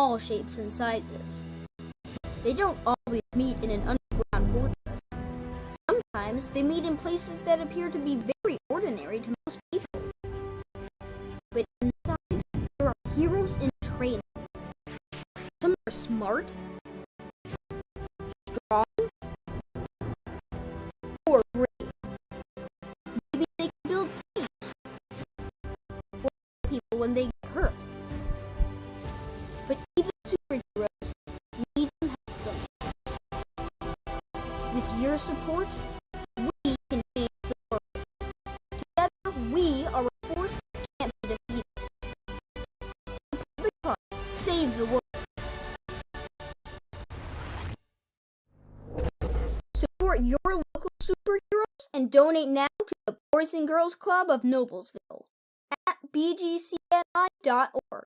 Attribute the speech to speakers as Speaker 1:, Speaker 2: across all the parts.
Speaker 1: all shapes and sizes. They don't always meet in an underground fortress. Sometimes they meet in places that appear to be very ordinary to most people. But inside, there are heroes in training. Some are smart, strong, or brave. Maybe they can build cities or help people when they get hurt. But even superheroes need some help sometimes. With your support, we can change the world. Together, we are a force that can't be defeated. Public Park, save the world. Support your local superheroes and donate now to the Boys and Girls Club of Noblesville at bgcni.org.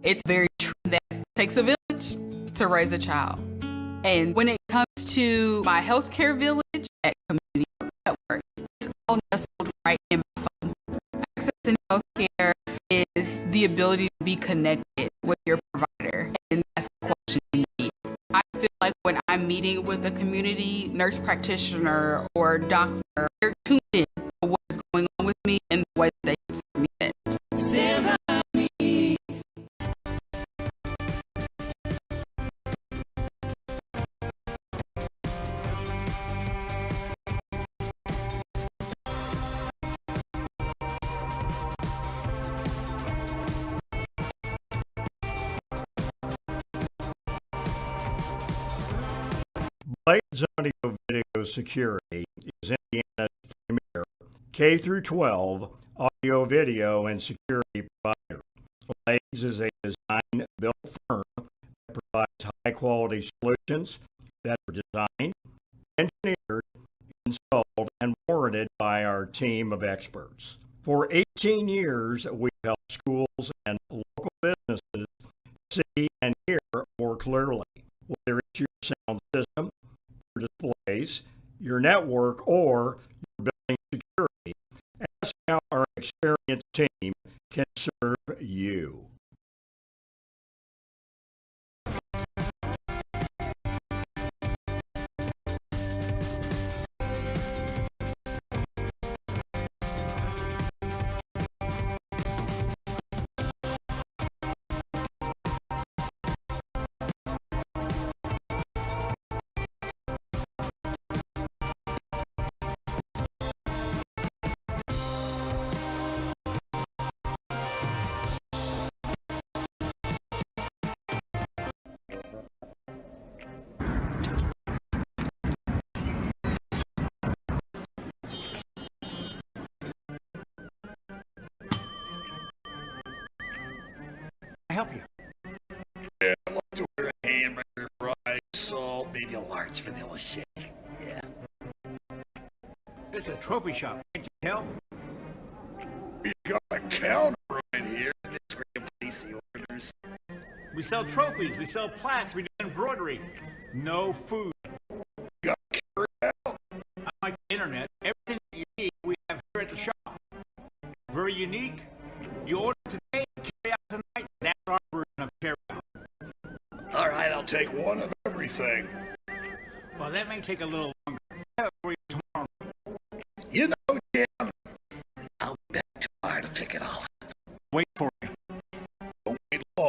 Speaker 2: It's very true that it takes a village to raise a child. And when it comes to my healthcare village at Community Network, it's all nestled right in my phone. Accessing healthcare is the ability to be connected with your provider, and that's the question you need. I feel like when I'm meeting with a community nurse practitioner or doctor, they're tuned in to what's going on with me and the way they can serve me best.
Speaker 3: Blades Audio Video Security is Indiana's premier K-12 audio, video, and security provider. Blades is a design-built firm that provides high-quality solutions that are designed, engineered, installed, and warranted by our team of experts. For 18 years, we've helped schools and local businesses see and hear more clearly, whether it's your sound system, displays, your network, or your building security. Ask how our experienced team can serve you.
Speaker 4: Help you?
Speaker 5: Yeah, I'd like to order a hamburger, fries, salt, maybe a large vanilla shake. Yeah.
Speaker 4: This is a trophy shop, can't you tell?
Speaker 5: You got a counter right here. That's where you place the orders.
Speaker 4: We sell trophies, we sell plaques, we do embroidery. No food.
Speaker 5: You got carry out.
Speaker 4: Unlike the internet, everything that you need we have here at the shop. Very unique. You order today, carry out tonight. That's our version of carry out.
Speaker 5: All right, I'll take one of everything.
Speaker 4: Well, that may take a little longer. I'll have it for you tomorrow.
Speaker 5: You know, Jim, I'll be back tomorrow to pick it all up.
Speaker 4: Wait for you.
Speaker 5: Don't wait long.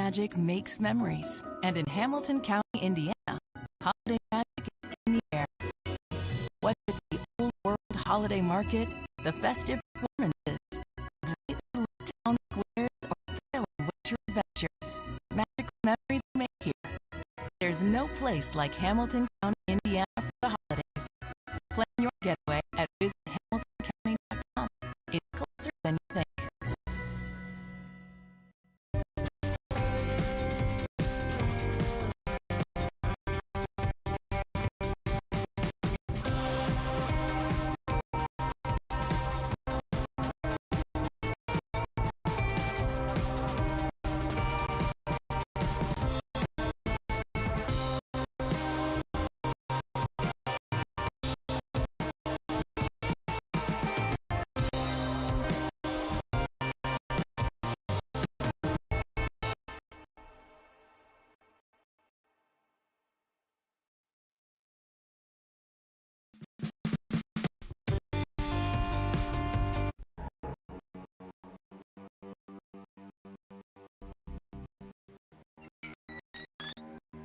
Speaker 6: magic makes memories. And in Hamilton County, Indiana, holiday magic is in the air. Whether it's the Old World Holiday Market, the festive performances, brightly lit town squares, or thrilling winter adventures, magical memories are made here. There's no place like Hamilton County, Indiana for the holidays. Plan your getaway at visithamiltoncounty.com. It's closer than you think.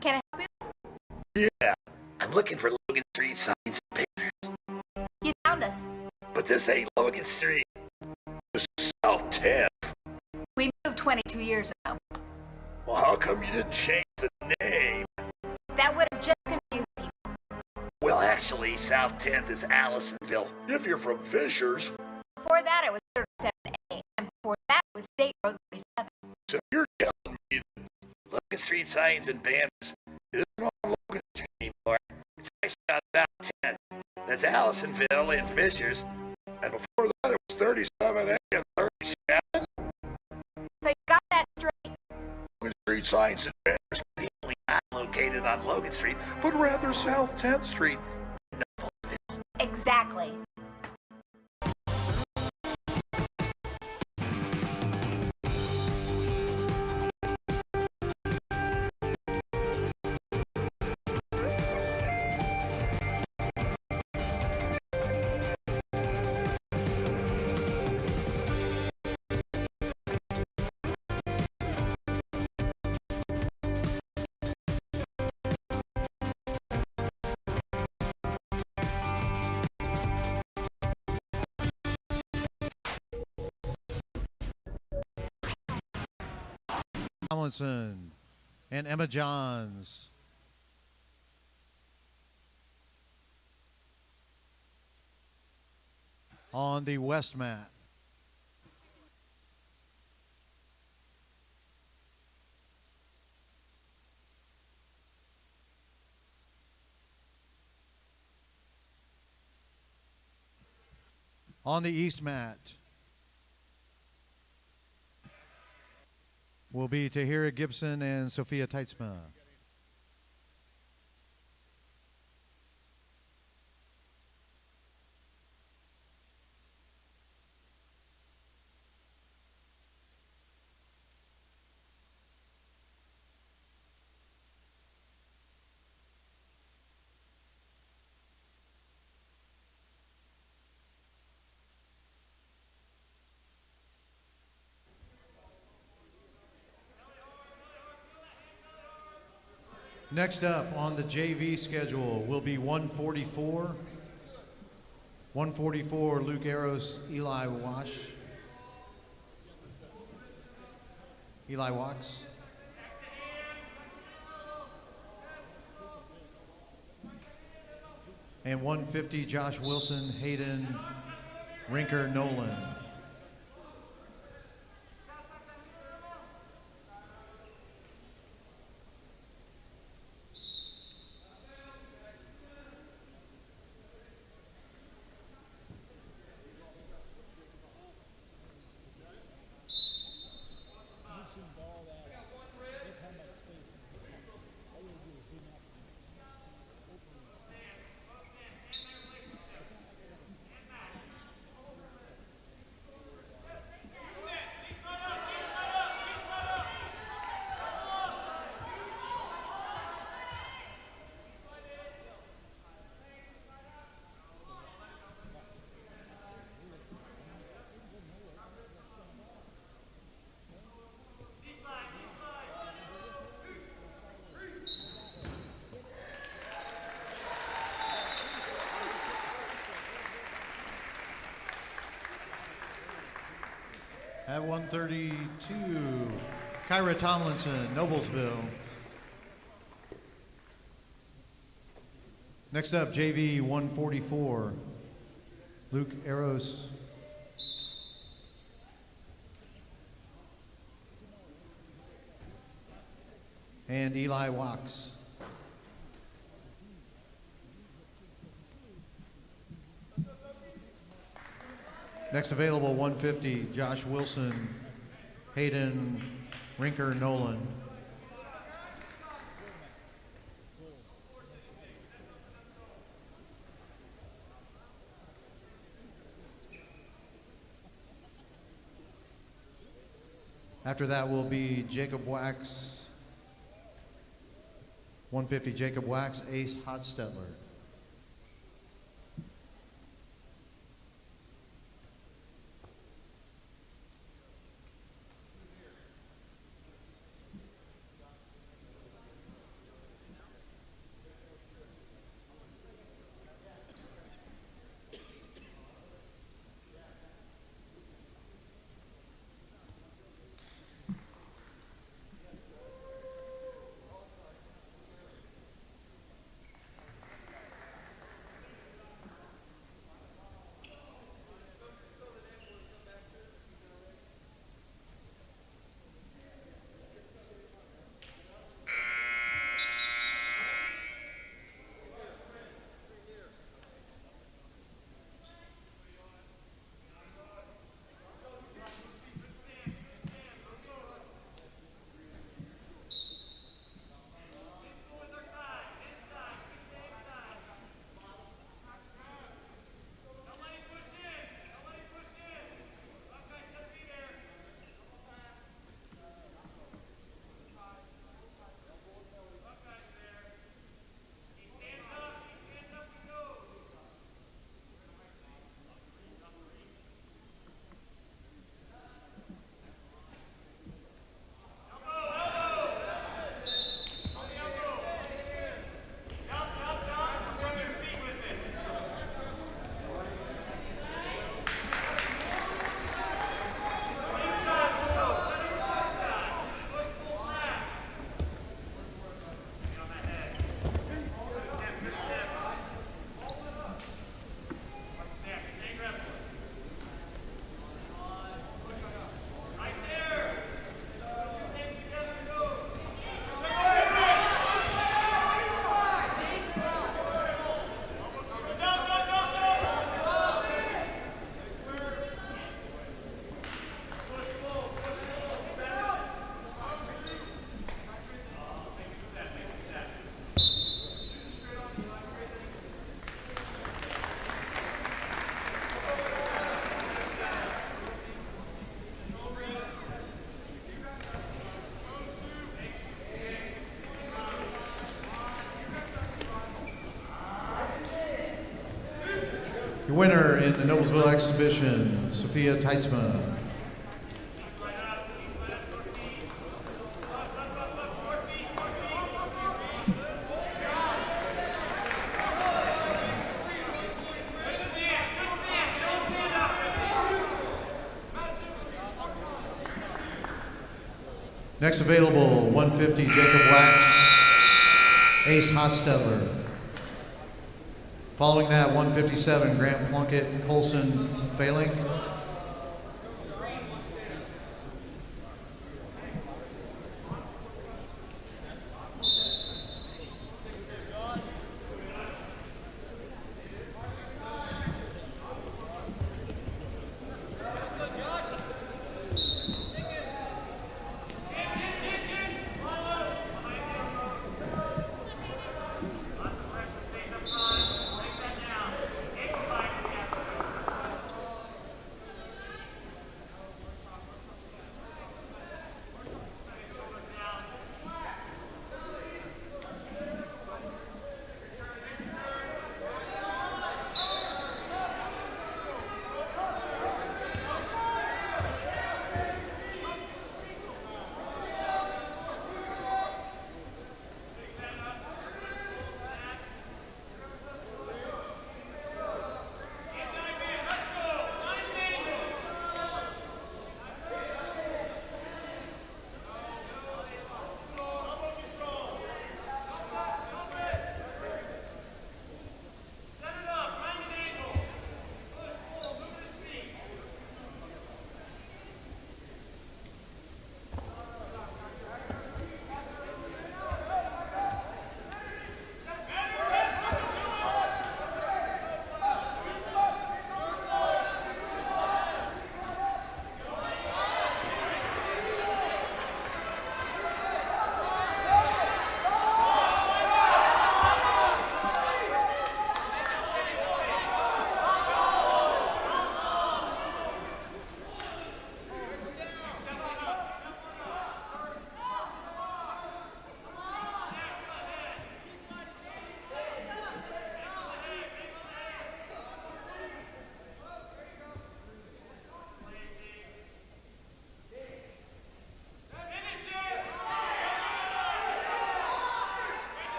Speaker 7: Can I help you?
Speaker 5: Yeah, I'm looking for Logan Street signs and banners.
Speaker 7: You found us.
Speaker 5: But this ain't Logan Street. This is South 10th.
Speaker 7: We moved 22 years ago.
Speaker 5: Well, how come you didn't change the name?
Speaker 7: That would have just confused people.
Speaker 5: Well, actually, South 10th is Allisonville. If you're from Fishers,
Speaker 7: Before that, it was 37A, and before that, it was State Road 37.
Speaker 5: so you're telling me that Logan Street signs and banners isn't on Logan Street anymore. It's actually on South 10th. That's Allisonville and Fishers. And before that, it was 37A and 37.
Speaker 7: So you got that straight.
Speaker 5: Logan Street signs and banners conveniently not located on Logan Street, but rather South 10th Street.
Speaker 7: Exactly.
Speaker 8: Tomlinson and Emma Johns. On the west mat. On the east mat will be Tahira Gibson and Sophia Teitzma. Next up on the JV schedule will be 144. 144, Luke Arrows, Eli Wash. Eli Wax. And 150, Josh Wilson, Hayden, Rinker, Nolan. At 132, Kyra Tomlinson, Noblesville. Next up, JV 144, Luke Eros. And Eli Wax. Next available, 150, Josh Wilson, Hayden Rinker Nolan. After that will be Jacob Wax, 150, Jacob Wax, Ace Hotstetler. Your winner in the Noblesville exhibition, Sophia Teitzman. Next available, 150, Jacob Wax, Ace Hotstetler. Following that, 157, Grant Plunkett, Colson Failing.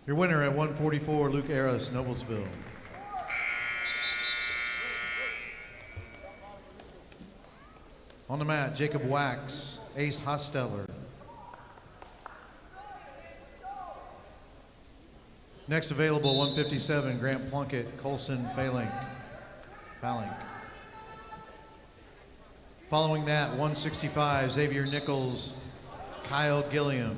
Speaker 8: Your winner at 144, Luke Aris, Noblesville. On the mat, Jacob Wax, Ace Hosteller. Next available, 157, Grant Plunkett, Colson Falink. Following that, 165, Xavier Nichols, Kyle Gilliam.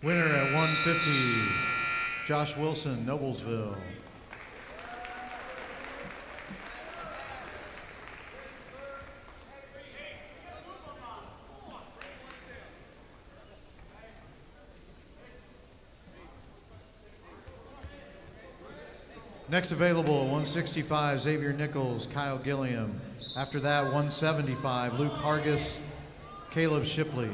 Speaker 8: Winner at 150, Josh Wilson, Noblesville. Next available, 165, Xavier Nichols, Kyle Gilliam. After that, 175, Luke Hargis, Caleb Shipley.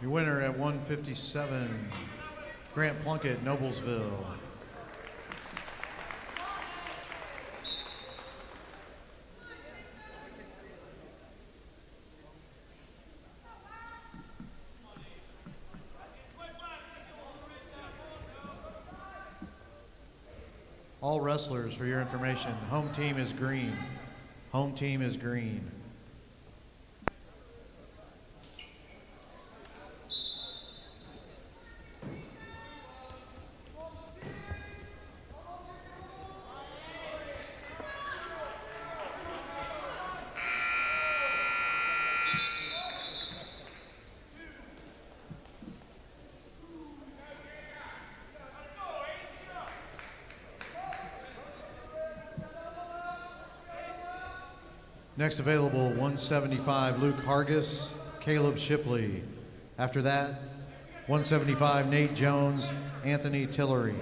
Speaker 8: Your winner at 157, Grant Plunkett, Noblesville. All wrestlers, for your information, home team is green. Home team is green. Next available, 175, Luke Hargis, Caleb Shipley. After that, 175, Nate Jones, Anthony Tillery.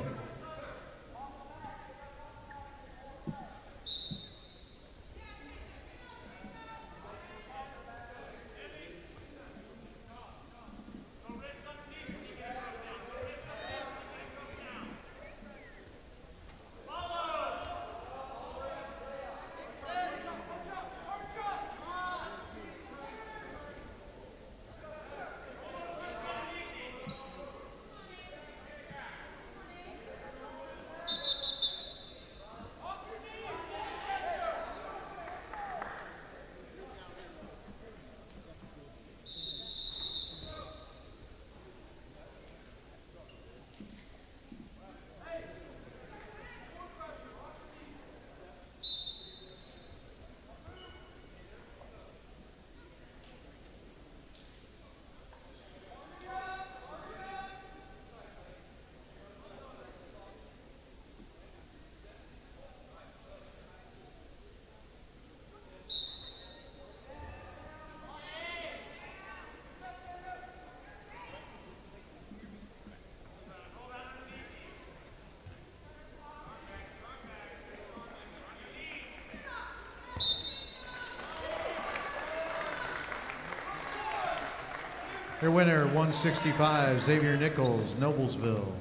Speaker 8: Your winner, 165, Xavier Nichols, Noblesville.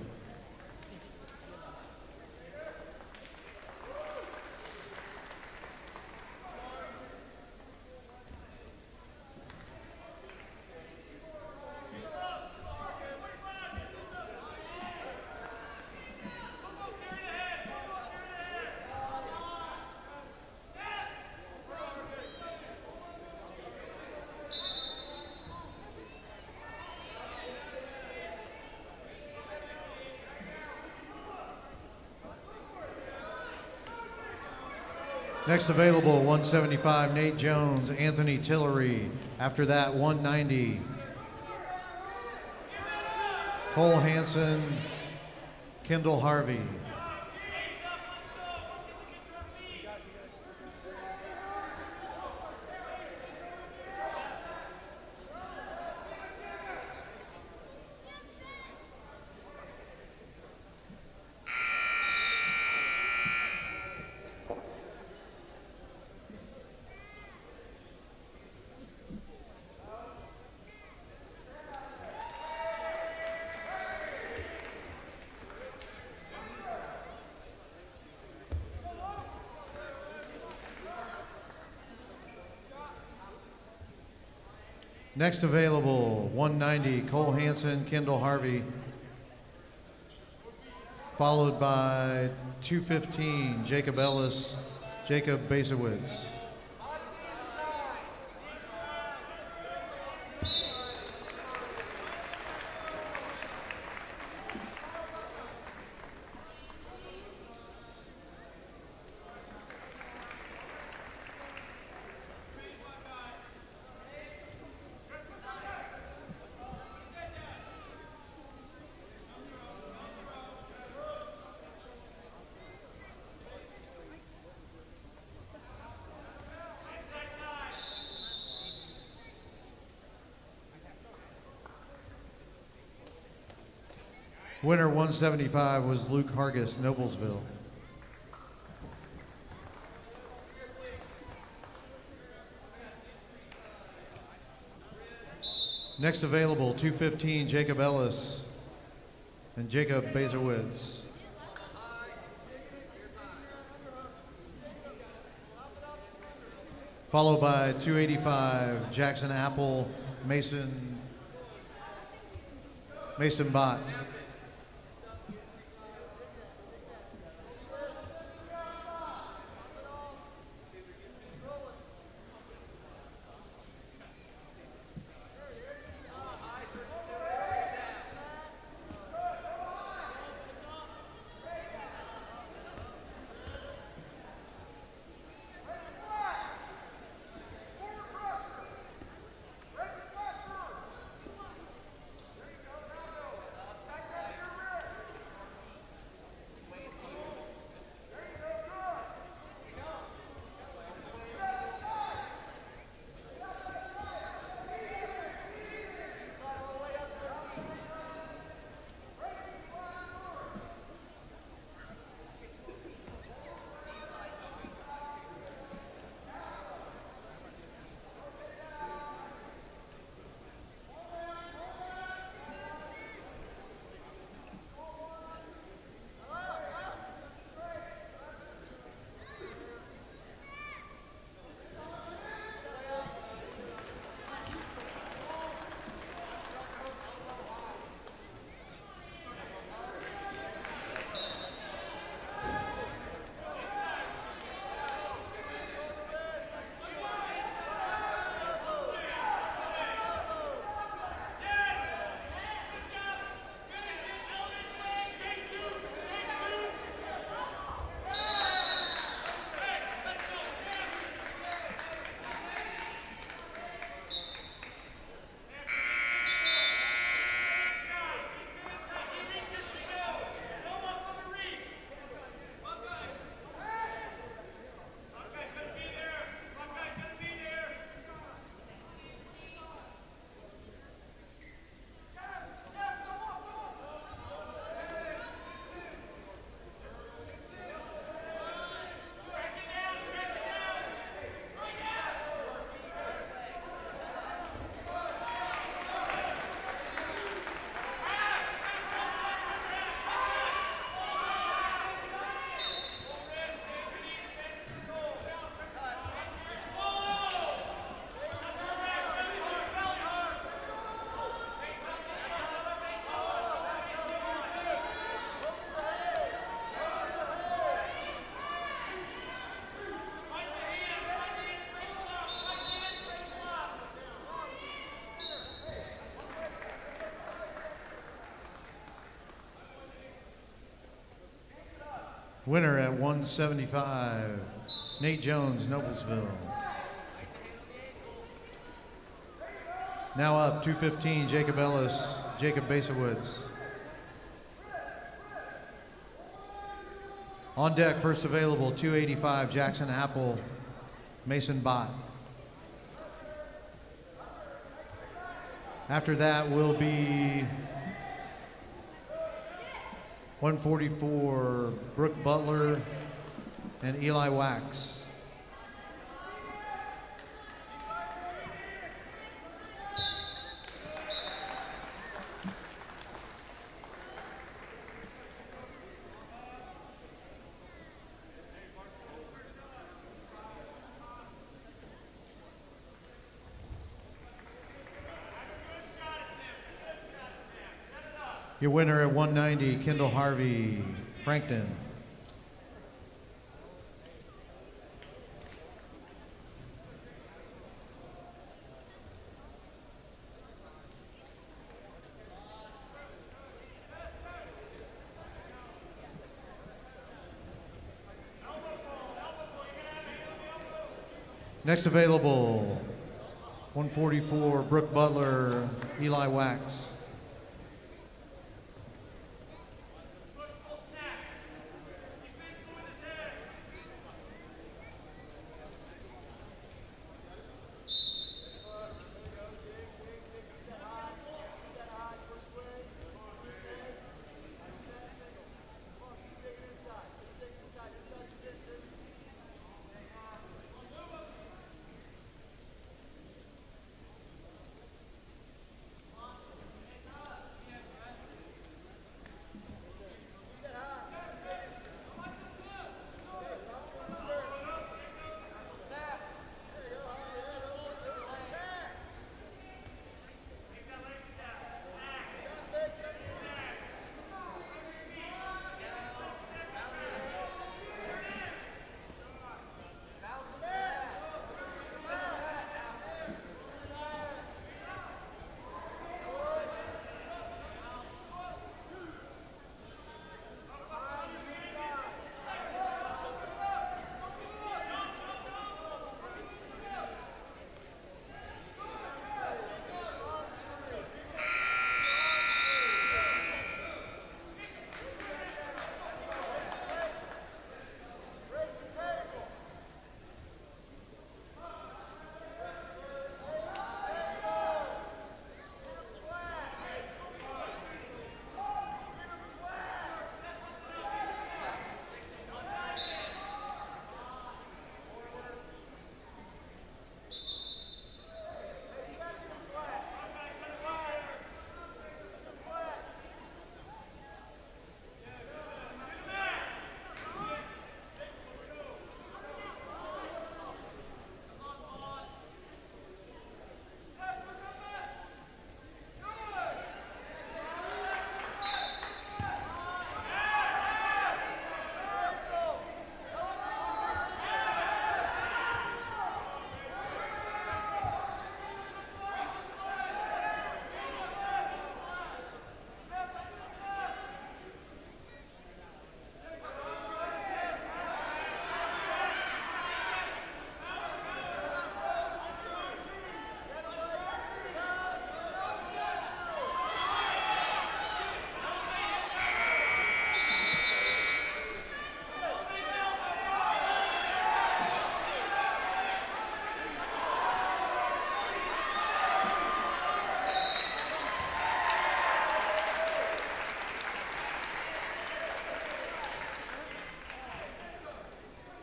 Speaker 8: Next available, 175, Nate Jones, Anthony Tillery. After that, 190, Cole Hansen, Kendall Harvey. Next available, 190, Cole Hansen, Kendall Harvey. Followed by 215, Jacob Ellis, Jacob Basowitz. Winner 175 was Luke Hargis, Noblesville. Next available, 215, Jacob Ellis and Jacob Basowitz. Followed by 285, Jackson Apple, Mason Bott. Winner at 175, Nate Jones, Noblesville. Now up, 215, Jacob Ellis, Jacob Basowitz. On deck, first available, 285, Jackson Apple, Mason Bott. After that will be 144, Brooke Butler and Eli Wax. Your winner at 190, Kendall Harvey, Frankton. Next available, 144, Brooke Butler, Eli Wax.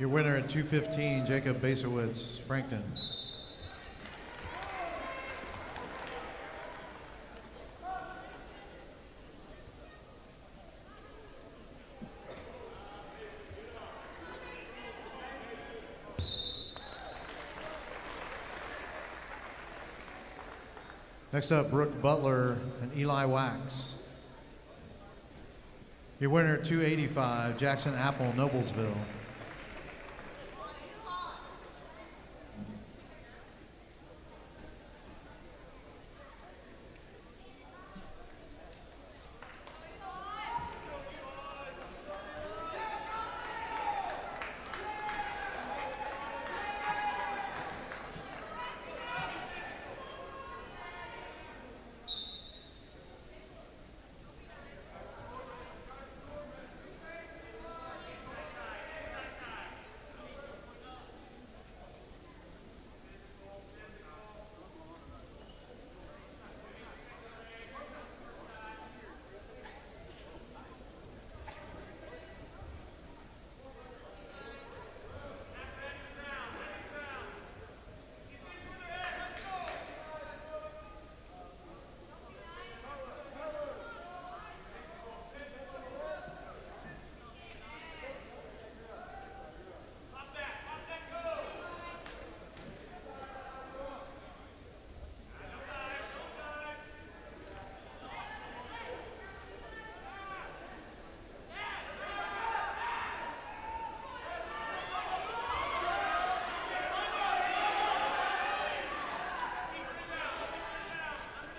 Speaker 8: Your winner at 215, Jacob Basowitz, Frankton. Next up, Brooke Butler and Eli Wax. Your winner at 285, Jackson Apple, Noblesville.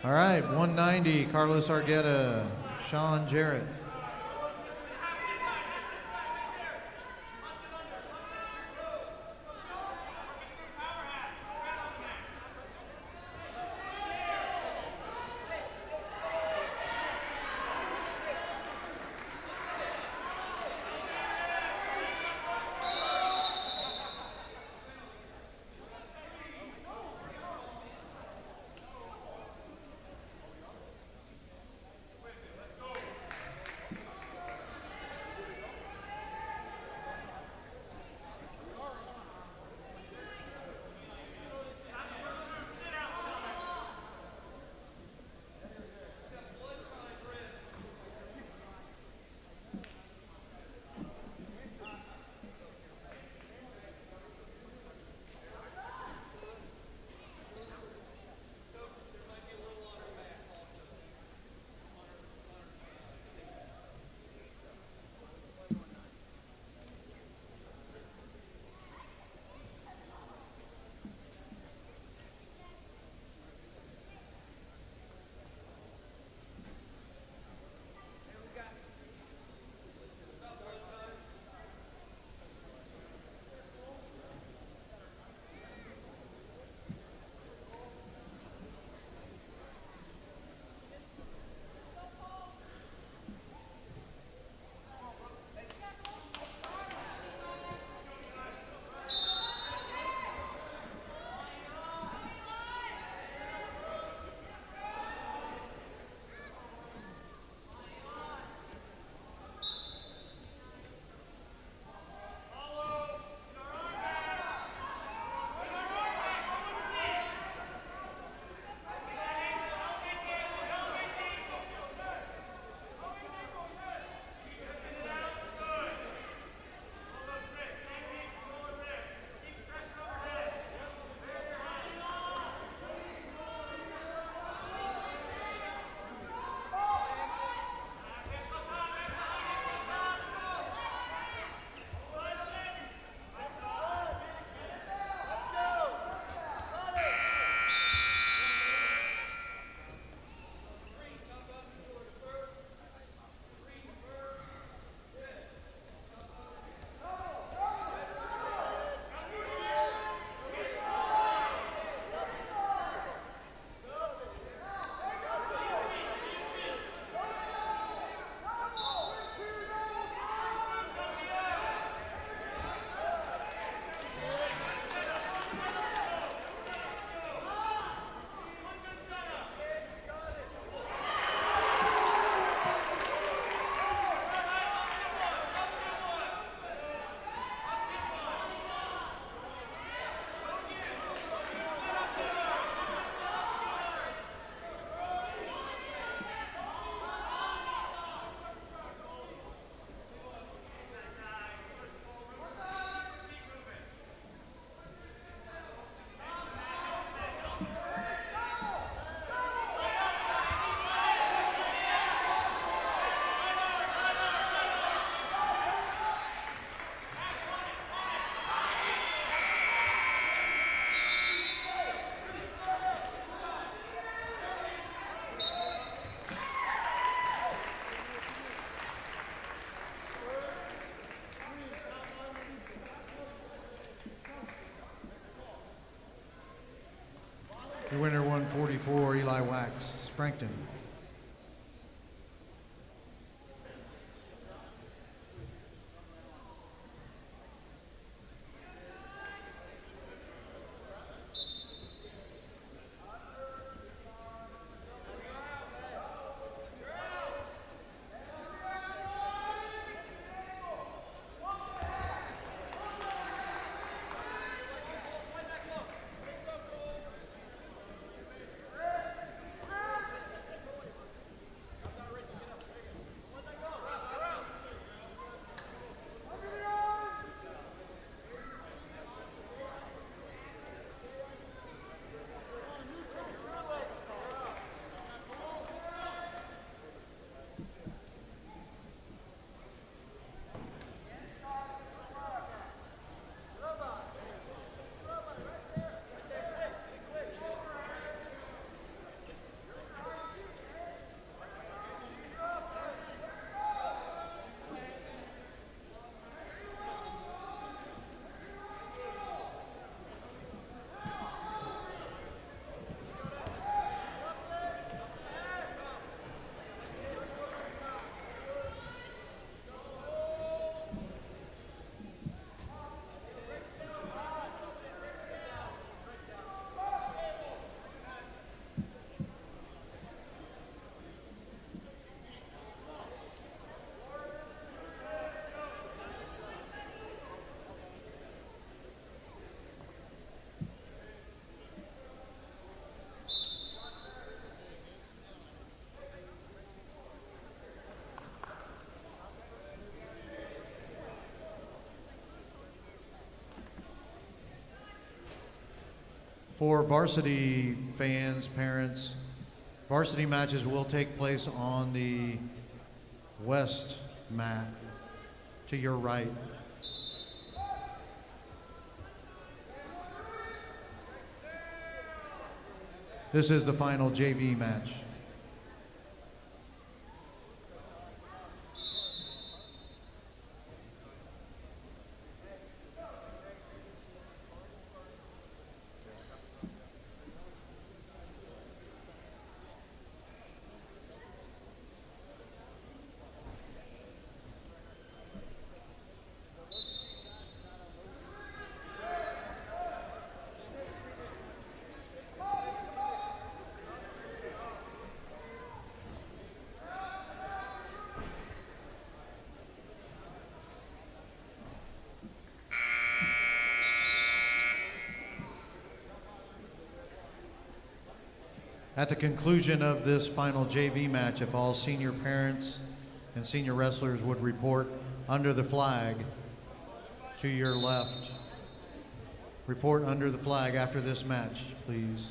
Speaker 8: All right, 190, Carlos Argueta, Sean Jarrett. Your winner, 144, Eli Wax, Frankton. For varsity fans, parents, varsity matches will take place on the west mat to your right. This is the final JV match. At the conclusion of this final JV match, if all senior parents and senior wrestlers would report under the flag to your left. Report under the flag after this match, please.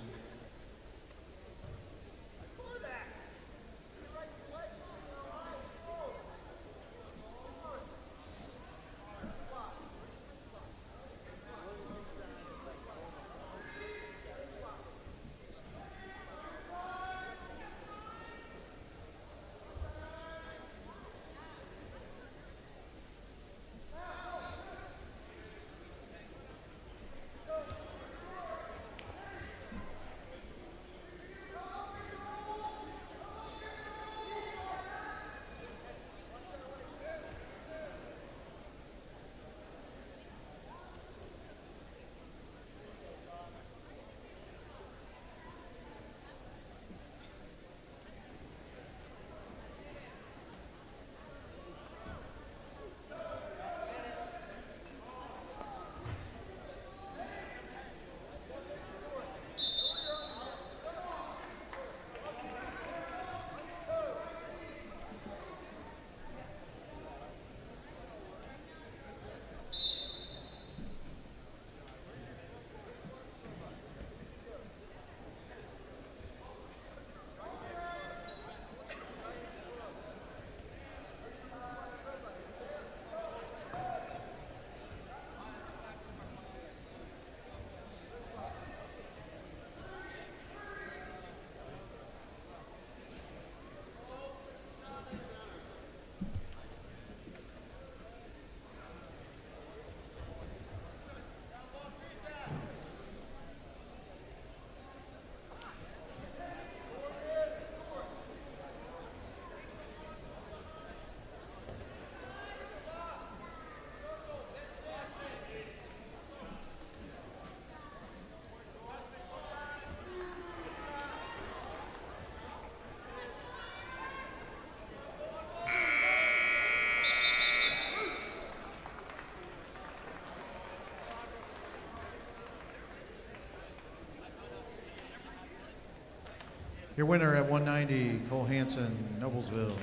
Speaker 8: Your winner at 190, Cole Hansen, Noblesville.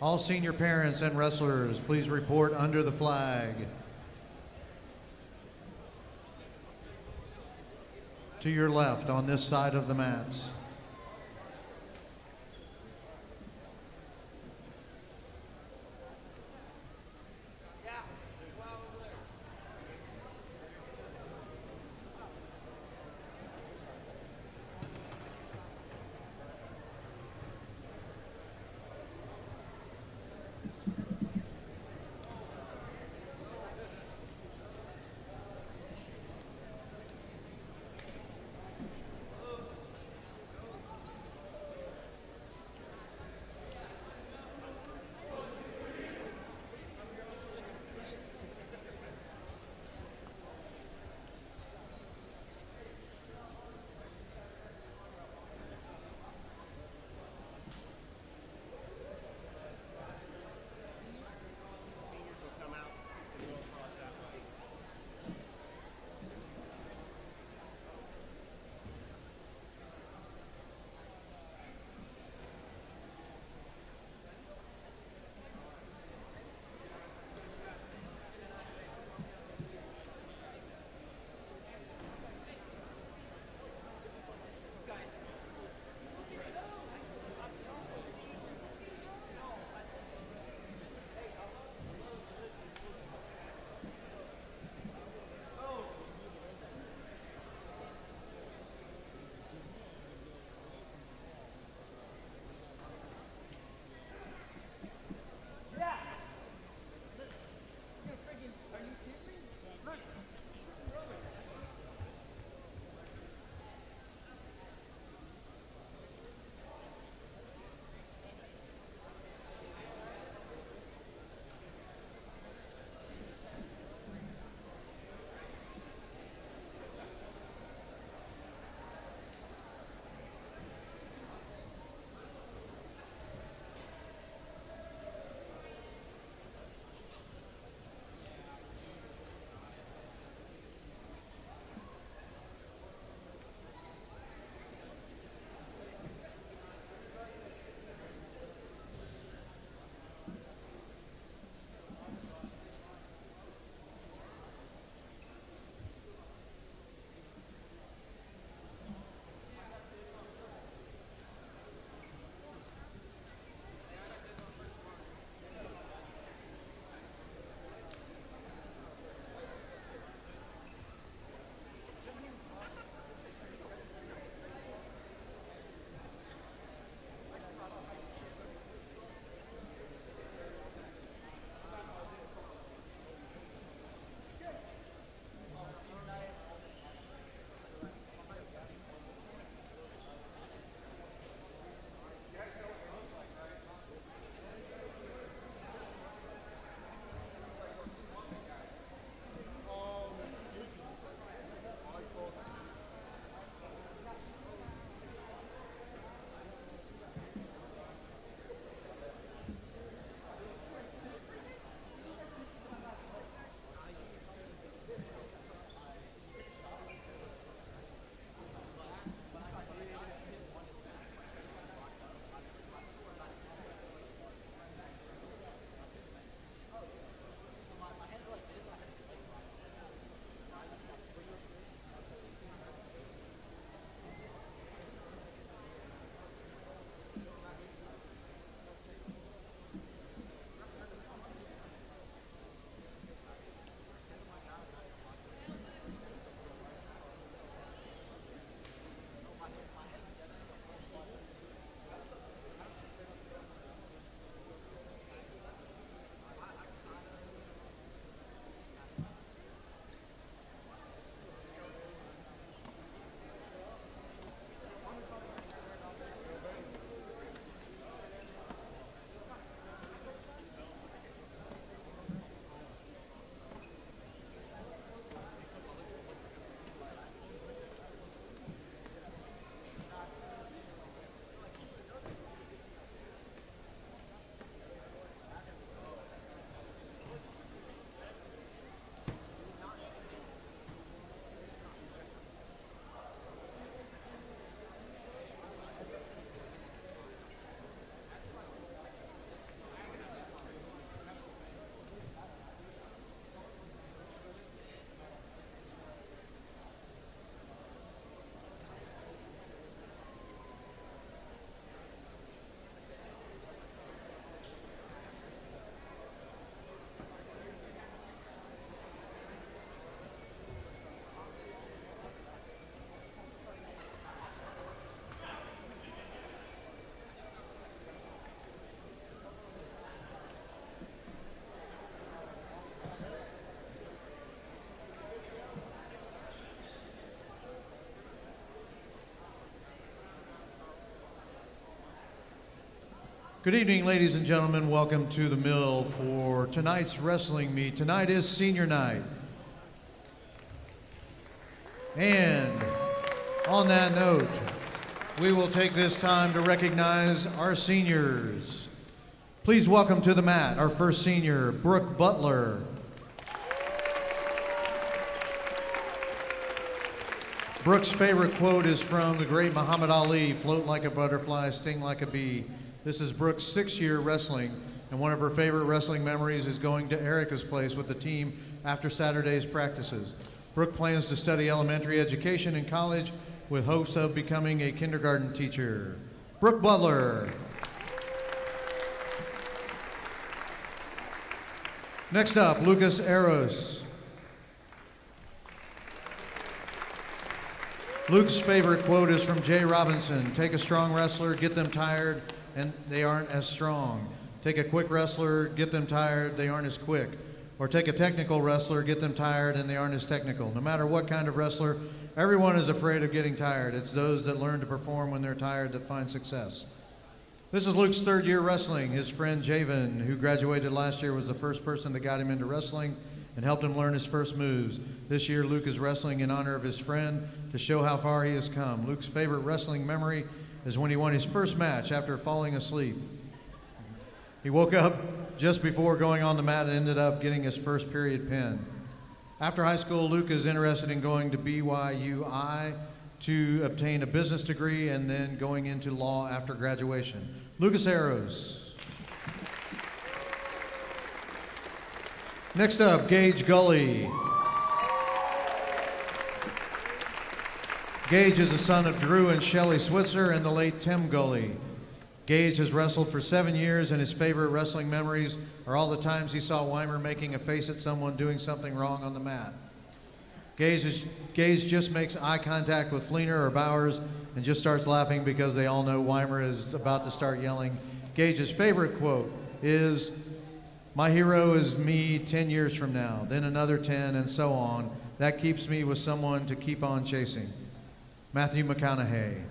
Speaker 8: All senior parents and wrestlers, please report under the flag. To your left on this side of the mats. Good evening, ladies and gentlemen. Welcome to the Mill for tonight's wrestling meet. Tonight is senior night. And on that note, we will take this time to recognize our seniors. Please welcome to the mat our first senior, Brooke Butler. Brooke's favorite quote is from the great Muhammad Ali, "Float like a butterfly, sting like a bee." This is Brooke's 6th year wrestling, and one of her favorite wrestling memories is going to Erica's place with the team after Saturday's practices. Brooke plans to study elementary education in college with hopes of becoming a kindergarten teacher. Brooke Butler. Next up, Lucas Eros. Luke's favorite quote is from Jay Robinson: "Take a strong wrestler, get them tired, and they aren't as strong. Take a quick wrestler, get them tired, they aren't as quick. Or take a technical wrestler, get them tired, and they aren't as technical." No matter what kind of wrestler, everyone is afraid of getting tired. It's those that learn to perform when they're tired that find success. This is Luke's 3rd year wrestling. His friend Javen, who graduated last year, was the first person that got him into wrestling and helped him learn his first moves. This year, Luke is wrestling in honor of his friend to show how far he has come. Luke's favorite wrestling memory is when he won his first match after falling asleep. He woke up just before going on the mat and ended up getting his first period pin. After high school, Luke is interested in going to BYUI to obtain a business degree and then going into law after graduation. Lucas Arrows. Next up, Gage Gully. Gage is the son of Drew and Shelley Switzer and the late Tim Gully. Gage has wrestled for 7 years, and his favorite wrestling memories are all the times he saw Weimer making a face at someone doing something wrong on the mat. Gage just makes eye contact with Fleener or Bowers and just starts laughing because they all know Weimer is about to start yelling. Gage's favorite quote is, "My hero is me 10 years from now, then another 10, and so on. That keeps me with someone to keep on chasing." Matthew McConaughey.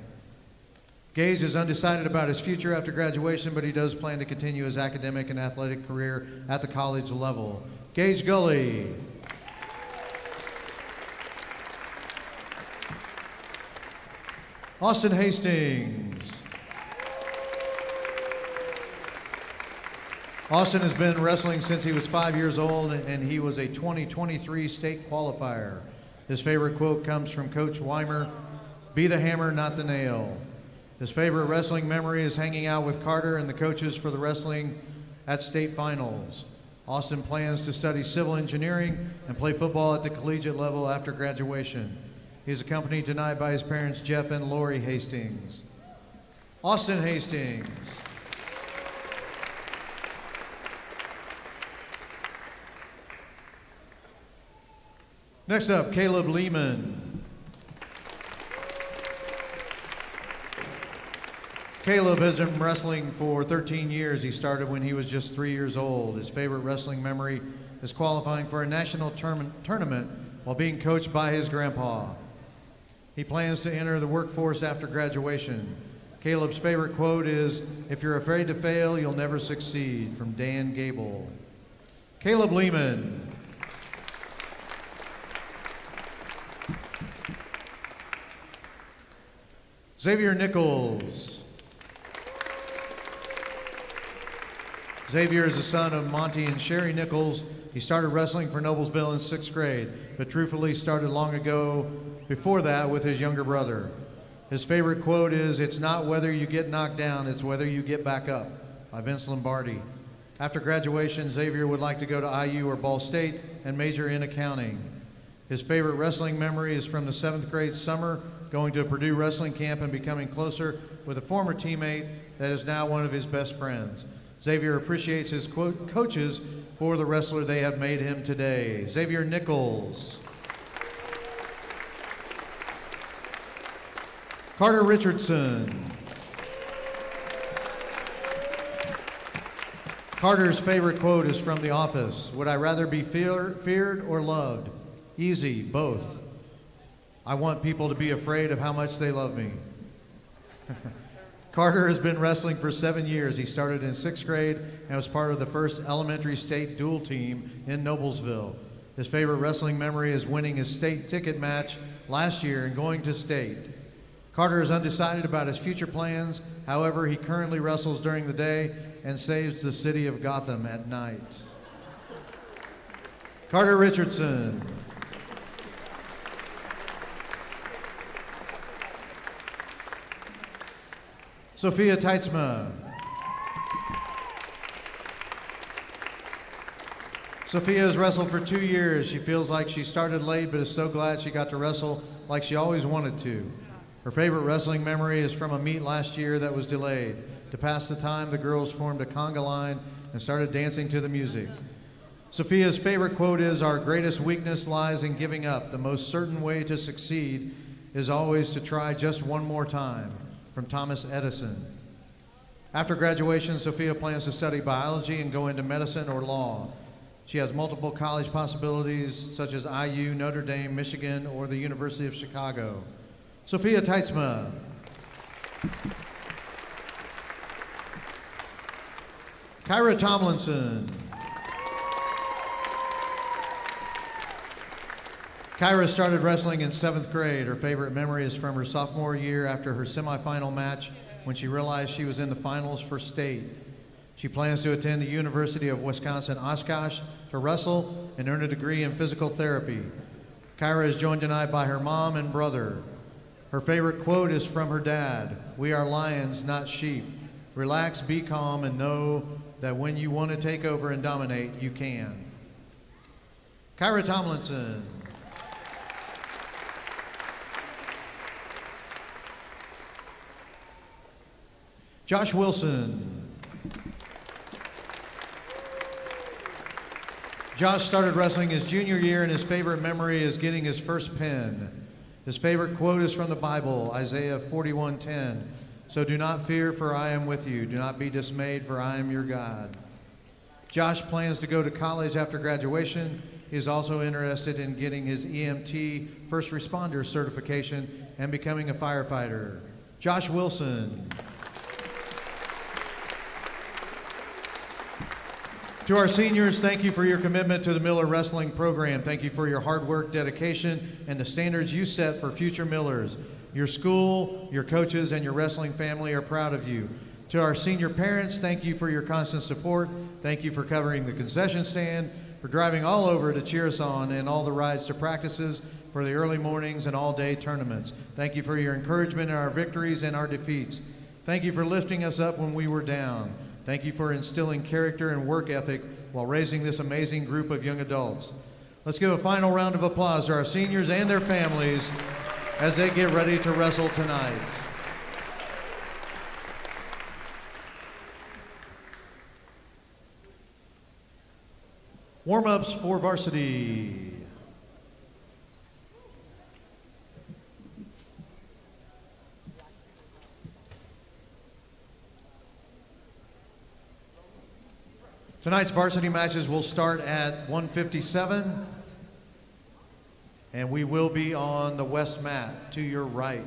Speaker 8: Gage is undecided about his future after graduation, but he does plan to continue his academic and athletic career at the college level. Gage Gully. Austin Hastings. Austin has been wrestling since he was 5 years old, and he was a 2023 state qualifier. His favorite quote comes from Coach Weimer: "Be the hammer, not the nail." His favorite wrestling memory is hanging out with Carter and the coaches for the wrestling at state finals. Austin plans to study civil engineering and play football at the collegiate level after graduation. He is accompanied tonight by his parents, Jeff and Lori Hastings. Austin Hastings. Next up, Caleb Lehman. Caleb has been wrestling for 13 years. He started when he was just 3 years old. His favorite wrestling memory is qualifying for a national tournament while being coached by his grandpa. He plans to enter the workforce after graduation. Caleb's favorite quote is, "If you're afraid to fail, you'll never succeed," from Dan Gable. Caleb Lehman. Xavier Nichols. Xavier is the son of Monty and Sherry Nichols. He started wrestling for Noblesville in 6th grade, but truthfully started long ago before that with his younger brother. His favorite quote is, "It's not whether you get knocked down, it's whether you get back up," by Vince Lombardi. After graduation, Xavier would like to go to IU or Ball State and major in accounting. His favorite wrestling memory is from the 7th grade summer, going to a Purdue wrestling camp and becoming closer with a former teammate that is now one of his best friends. Xavier appreciates his coaches for the wrestler they have made him today. Xavier Nichols. Carter Richardson. Carter's favorite quote is from The Office: "Would I rather be feared or loved? Easy, both. I want people to be afraid of how much they love me." Carter has been wrestling for 7 years. He started in 6th grade and was part of the first elementary state dual team in Noblesville. His favorite wrestling memory is winning his state ticket match last year and going to state. Carter is undecided about his future plans. However, he currently wrestles during the day and saves the city of Gotham at night. Carter Richardson. Sophia Teitzma. Sophia has wrestled for 2 years. She feels like she started late, but is so glad she got to wrestle like she always wanted to. Her favorite wrestling memory is from a meet last year that was delayed. To pass the time, the girls formed a conga line and started dancing to the music. Sophia's favorite quote is, "Our greatest weakness lies in giving up. The most certain way to succeed is always to try just one more time," from Thomas Edison. After graduation, Sophia plans to study biology and go into medicine or law. She has multiple college possibilities such as IU, Notre Dame, Michigan, or the University of Chicago. Sophia Teitzma. Kyra Tomlinson. Kyra started wrestling in 7th grade. Her favorite memory is from her sophomore year after her semifinal match when she realized she was in the finals for state. She plans to attend the University of Wisconsin-Oshkosh to wrestle and earn a degree in physical therapy. Kyra is joined tonight by her mom and brother. Her favorite quote is from her dad, "We are lions, not sheep. Relax, be calm, and know that when you want to take over and dominate, you can." Kyra Tomlinson. Josh Wilson. Josh started wrestling his junior year, and his favorite memory is getting his first pin. His favorite quote is from the Bible, Isaiah 41:10. "So do not fear, for I am with you. Do not be dismayed, for I am your God." Josh plans to go to college after graduation. He is also interested in getting his EMT first responder certification and becoming a firefighter. Josh Wilson. To our seniors, thank you for your commitment to the Miller Wrestling Program. Thank you for your hard work, dedication, and the standards you set for future Millers. Your school, your coaches, and your wrestling family are proud of you. To our senior parents, thank you for your constant support. Thank you for covering the concession stand, for driving all over to cheer us on, and all the rides to practices, for the early mornings and all-day tournaments. Thank you for your encouragement in our victories and our defeats. Thank you for lifting us up when we were down. Thank you for instilling character and work ethic while raising this amazing group of young adults. Let's give a final round of applause to our seniors and their families as they get ready to wrestle tonight. Warm-ups for varsity. Tonight's varsity matches will start at 1:57, and we will be on the west mat to your right.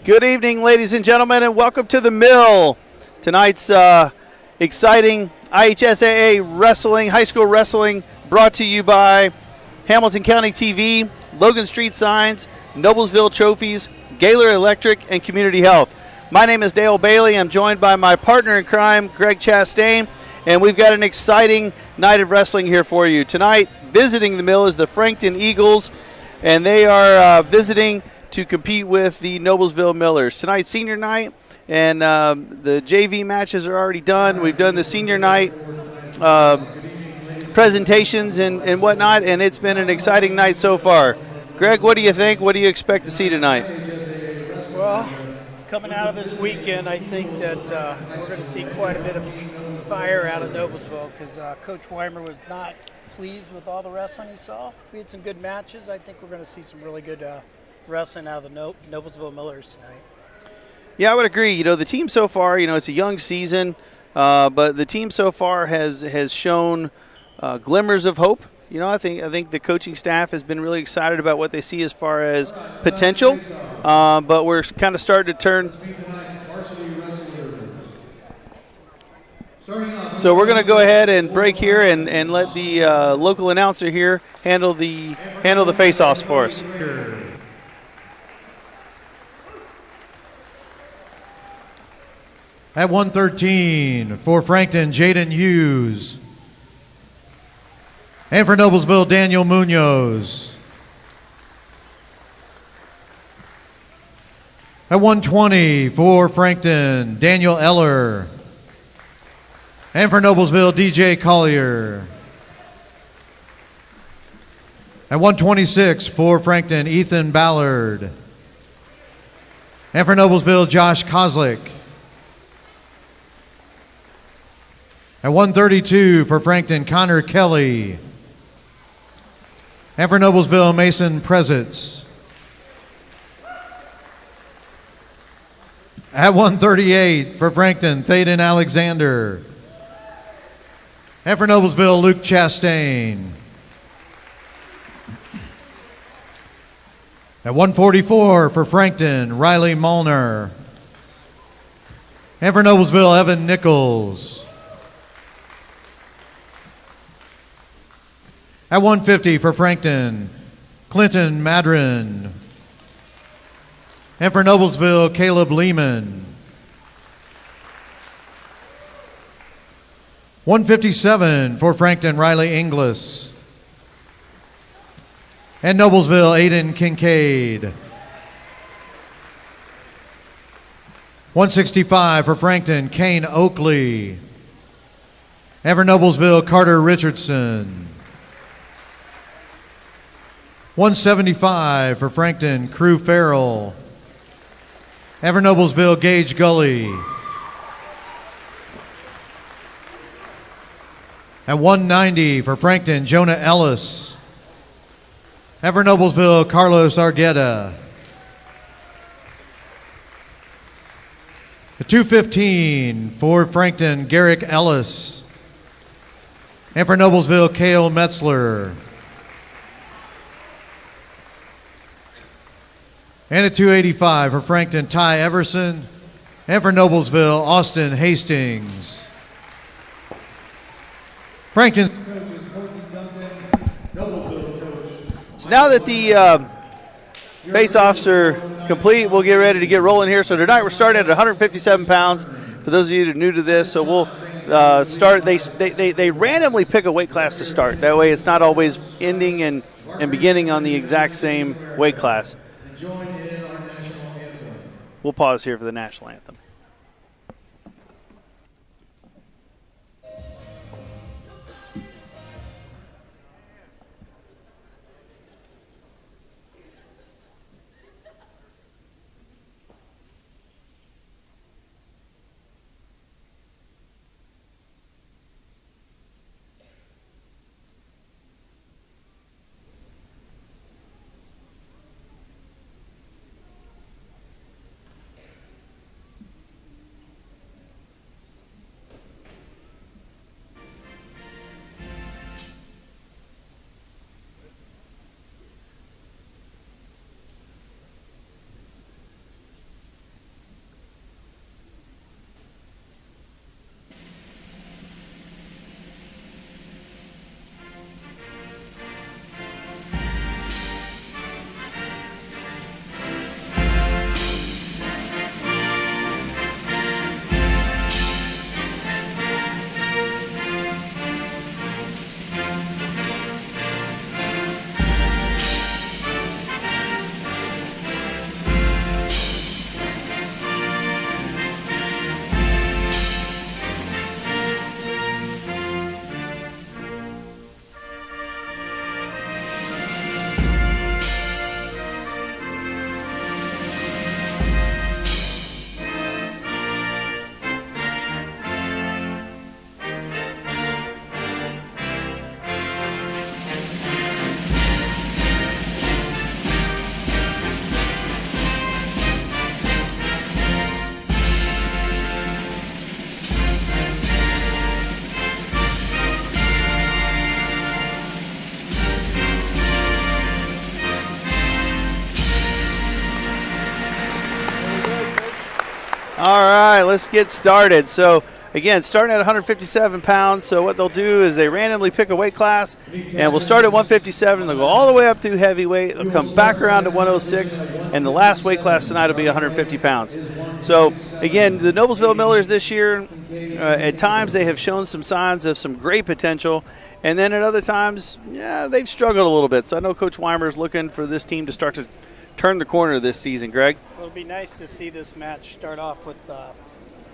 Speaker 9: Good evening, ladies and gentlemen, and welcome to the Mill. Tonight's exciting IHSAA wrestling, high school wrestling, brought to you by Hamilton County TV, Logan Street Signs, Noblesville Trophies, Gaylor Electric, and Community Health. My name is Dale Bailey. I'm joined by my partner in crime, Greg Chastain, and we've got an exciting night of wrestling here for you. Tonight, visiting the Mill is the Frankton Eagles, and they are visiting to compete with the Noblesville Millers. Tonight's senior night, and the JV matches are already done. We've done the senior night presentations and whatnot, and it's been an exciting night so far. Greg, what do you think? What do you expect to see tonight?
Speaker 10: Well, coming out of this weekend, I think that we're going to see quite a bit of fire out of Noblesville because Coach Weimer was not pleased with all the wrestling he saw. We had some good matches. I think we're going to see some really good wrestling out of the Noblesville Millers tonight.
Speaker 9: Yeah, I would agree. You know, the team so far, you know, it's a young season, but the team so far has shown glimmers of hope. You know, I think the coaching staff has been really excited about what they see as far as potential, but we're kind of starting to turn. So we're going to go ahead and break here and let the local announcer here handle the face-offs for us.
Speaker 8: At 113 for Frankton, Jaden Hughes. And for Noblesville, Daniel Munoz. At 120 for Frankton, Daniel Eller. And for Noblesville, DJ Collier. At 126 for Frankton, Ethan Ballard. And for Noblesville, Josh Kozlik. At 132 for Frankton, Connor Kelly. And for Noblesville, Mason Prezitz. At 138 for Frankton, Thaden Alexander. And for Noblesville, Luke Chastain. At 144 for Frankton, Riley Molnar. And for Noblesville, Evan Nichols. At 150 for Frankton, Clinton Madron. And for Noblesville, Caleb Lehman. 157 for Frankton, Riley Inglis. And Noblesville, Aiden Kincaid. 165 for Frankton, Kane Oakley. And for Noblesville, Carter Richardson. 175 for Frankton, Crew Farrell. And for Noblesville, Gage Gully. At 190 for Frankton, Jonah Ellis. And for Noblesville, Carlos Argueta. At 215 for Frankton, Garrick Ellis. And for Noblesville, Cale Metzler. And at 285 for Frankton, Ty Everson. And for Noblesville, Austin Hastings. Frankton.
Speaker 9: So now that the face-offs are complete, we'll get ready to get rolling here. So tonight we're starting at 157 pounds. For those of you that are new to this, so we'll start. They randomly pick a weight class to start. That way, it's not always ending and beginning on the exact same weight class. We'll pause here for the national anthem. All right, let's get started. So, again, starting at 157 pounds. So what they'll do is they randomly pick a weight class, and we'll start at 157. They'll go all the way up through heavyweight. They'll come back around to 106, and the last weight class tonight will be 150 pounds. So, again, the Noblesville Millers this year, at times they have shown some signs of some great potential, and then at other times, yeah, they've struggled a little bit. So I know Coach Weimer is looking for this team to start to turn the corner this season. Greg?
Speaker 10: Well, it'll be nice to see this match start off with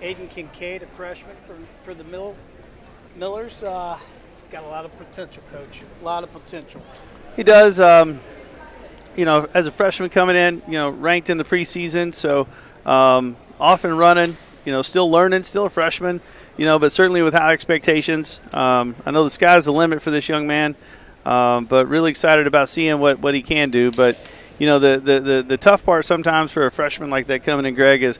Speaker 10: Aiden Kincaid, a freshman for the Millers. He's got a lot of potential, Coach. A lot of potential.
Speaker 9: He does. You know, as a freshman coming in, you know, ranked in the preseason, so off and running. You know, still learning, still a freshman. You know, but certainly with high expectations. I know the sky's the limit for this young man, but really excited about seeing what he can do. But you know, the tough part sometimes for a freshman like that coming in, Greg, is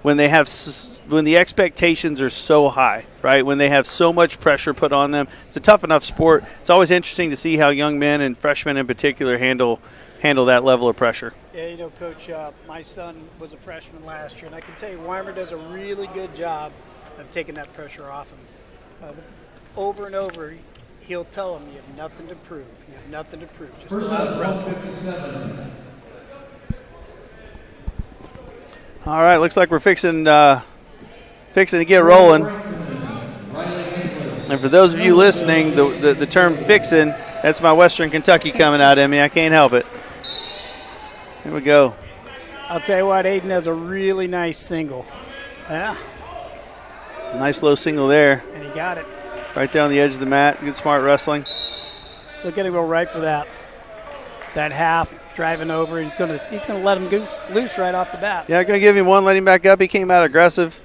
Speaker 9: when the expectations are so high, right? When they have so much pressure put on them. It's a tough enough sport. It's always interesting to see how young men and freshmen in particular handle that level of pressure.
Speaker 10: Yeah, you know, Coach, my son was a freshman last year, and I can tell you Weimer does a really good job of taking that pressure off him. Over and over, he'll tell him, you have nothing to prove. You have nothing to prove. Just go out and wrestle.
Speaker 9: All right, looks like we're fixing to get rolling. And for those of you listening, the term fixing, that's my Western Kentucky coming out in me. I can't help it. Here we go.
Speaker 10: I'll tell you what, Aiden has a really nice single. Yeah.
Speaker 9: Nice low single there.
Speaker 10: And he got it.
Speaker 9: Right there on the edge of the mat. Good smart wrestling.
Speaker 10: Look at him go right for that half, driving over. He's gonna let him loose right off the bat.
Speaker 9: Yeah, gonna give him one, let him back up. He came out aggressive.